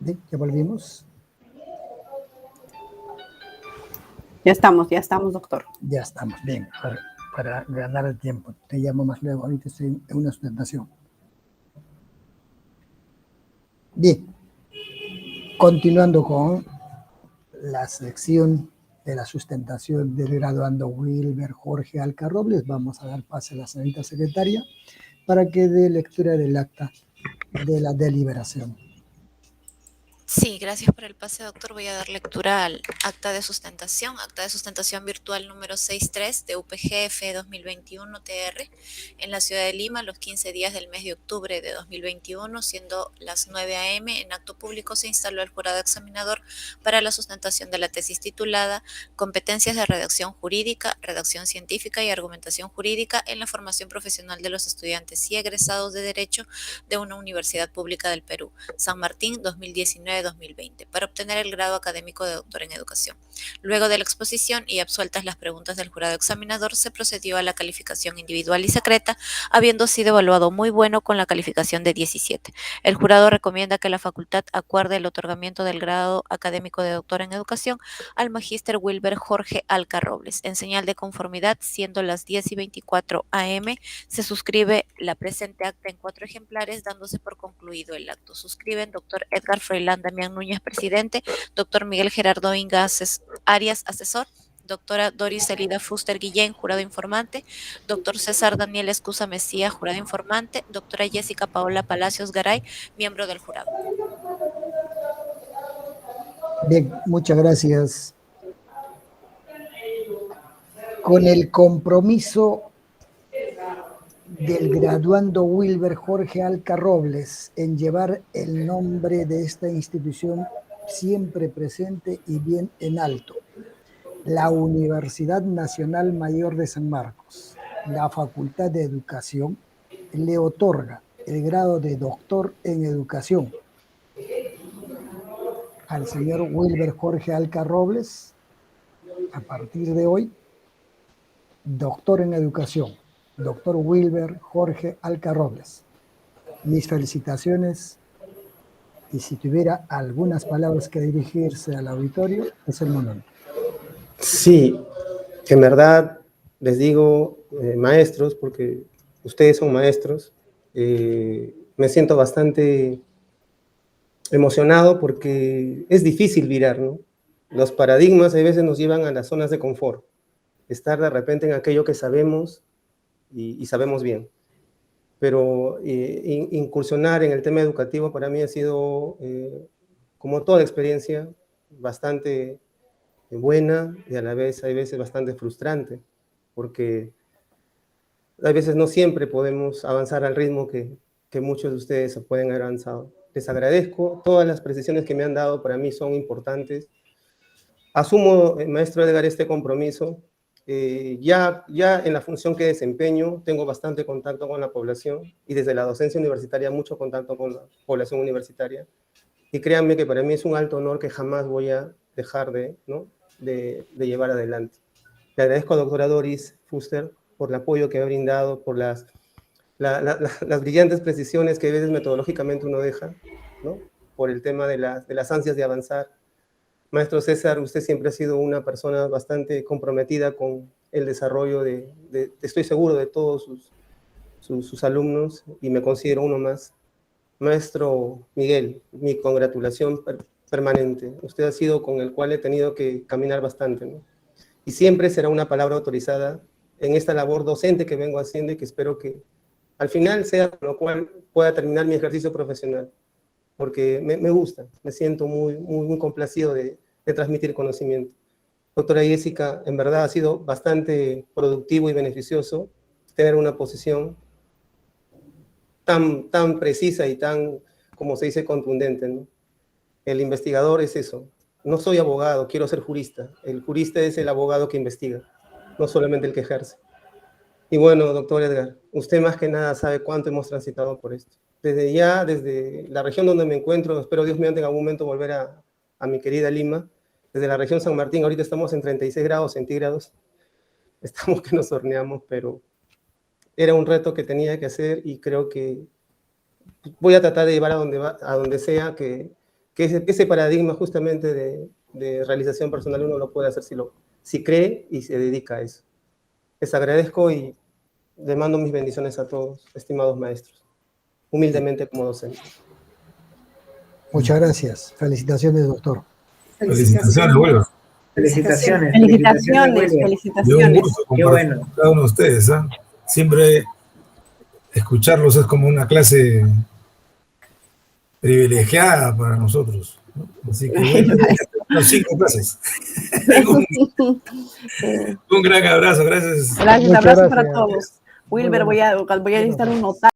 Bien, ya volvimos. Ya estamos, doctor. Ya estamos, bien. Para ganar el tiempo. Te llamo más luego. Ahorita estoy en una sustentación. Bien. Continuando con la sección de la sustentación del graduando Wilber Jorge Alcarrobles, vamos a dar pase a la señorita secretaria para que dé lectura del acta de la deliberación. Sí, gracias por el pase, doctor. Voy a dar lectura al acta de sustentación virtual número 63 de UPGF 2021 TR en la ciudad de Lima, los 15 días del mes de octubre de 2021, siendo las 9 a.m. En acto público se instaló el jurado examinador para la sustentación de la tesis titulada Competencias de redacción jurídica, redacción científica y argumentación jurídica en la formación profesional de los estudiantes y egresados de Derecho de una universidad pública del Perú, San Martín 2019-2020, para obtener el grado académico de doctor en educación. Luego de la exposición y absueltas las preguntas del jurado examinador, se procedió a la calificación individual y secreta, habiendo sido evaluado muy bueno con la calificación de 17. El jurado recomienda que la facultad acuerde el otorgamiento del grado académico de doctor en educación al magíster Wilber Jorge Alcarrobles. En señal de conformidad, siendo las 10:24 a.m., se suscribe la presente acta en 4 ejemplares, dándose por concluido el acto. Suscriben doctor Edgar Froilán Damián Núñez, presidente; doctor Miguel Gerardo Inga Arias, asesor; doctora Doris Elida Fuster Guillén, jurado informante; doctor César Daniel Escusa Mesía, jurado informante; doctora Jessica Paola Palacios Garay, miembro del jurado. Bien, muchas gracias. Con el compromiso del graduando Wilber Jorge Alcarrobles en llevar el nombre de esta institución siempre presente y bien en alto, la Universidad Nacional Mayor de San Marcos, la Facultad de Educación, le otorga el grado de doctor en educación al señor Wilber Jorge Alcarrobles, a partir de hoy, doctor en educación, doctor Wilber Jorge Alcarrobles. Mis felicitaciones, y si tuviera algunas palabras que dirigirse al auditorio, es el momento. Sí, en verdad les digo, maestros, porque ustedes son maestros, me siento bastante emocionado porque es difícil virar, ¿no? Los paradigmas a veces nos llevan a las zonas de confort, estar de repente en aquello que sabemos y sabemos bien. Pero incursionar en el tema educativo para mí ha sido, como toda experiencia, bastante buena y a la vez hay veces bastante frustrante, porque a veces no siempre podemos avanzar al ritmo que muchos de ustedes pueden haber avanzado. Les agradezco, todas las precisiones que me han dado para mí son importantes. Asumo, maestro Edgar, este compromiso. Ya en la función que desempeño tengo bastante contacto con la población y desde la docencia universitaria mucho contacto con la población universitaria. Y créanme que para mí es un alto honor que jamás voy a dejar de llevar adelante. Le agradezco a doctora Doris Fuster por el apoyo que ha brindado, por las brillantes precisiones que a veces metodológicamente uno deja, ¿no? Por el tema de las ansias de avanzar. Maestro César, usted siempre ha sido una persona bastante comprometida con el desarrollo estoy seguro, de todos sus alumnos, y me considero uno más. Maestro Miguel, mi congratulación permanente. Usted ha sido con el cual he tenido que caminar bastante, ¿no? Y siempre será una palabra autorizada en esta labor docente que vengo haciendo y que espero que al final sea con lo cual pueda terminar mi ejercicio profesional, porque me gusta, me siento muy complacido de transmitir conocimiento. Doctora Jessica, en verdad ha sido bastante productivo y beneficioso tener una posición tan precisa y tan, como se dice, contundente, ¿no? El investigador es eso. No soy abogado, quiero ser jurista. El jurista es el abogado que investiga, no solamente el que ejerce. Y bueno, doctor Edgar, usted más que nada sabe cuánto hemos transitado por esto. Desde la región donde me encuentro, espero Dios mediante en algún momento volver a mi querida Lima, desde la región San Martín, ahorita estamos en 36 grados centígrados, estamos que nos horneamos, pero era un reto que tenía que hacer y creo que voy a tratar de llevar a donde sea, que ese paradigma justamente de realización personal uno lo puede hacer si cree y se dedica a eso. Les agradezco y le mando mis bendiciones a todos, estimados maestros, humildemente como docente. Muchas gracias. Felicitaciones, doctor. Felicitaciones, Wilber. Felicitaciones. Felicitaciones, Wilber. De un felicitaciones. gusto Qué compartir bueno. con cada uno de ustedes. Siempre escucharlos es como una clase privilegiada para nosotros, ¿no? Así que bueno, los 5 clases. Un gran abrazo, gracias. Gracias, Muchas abrazo para gracias. todos. Wilber, Muy voy a necesitar un notario.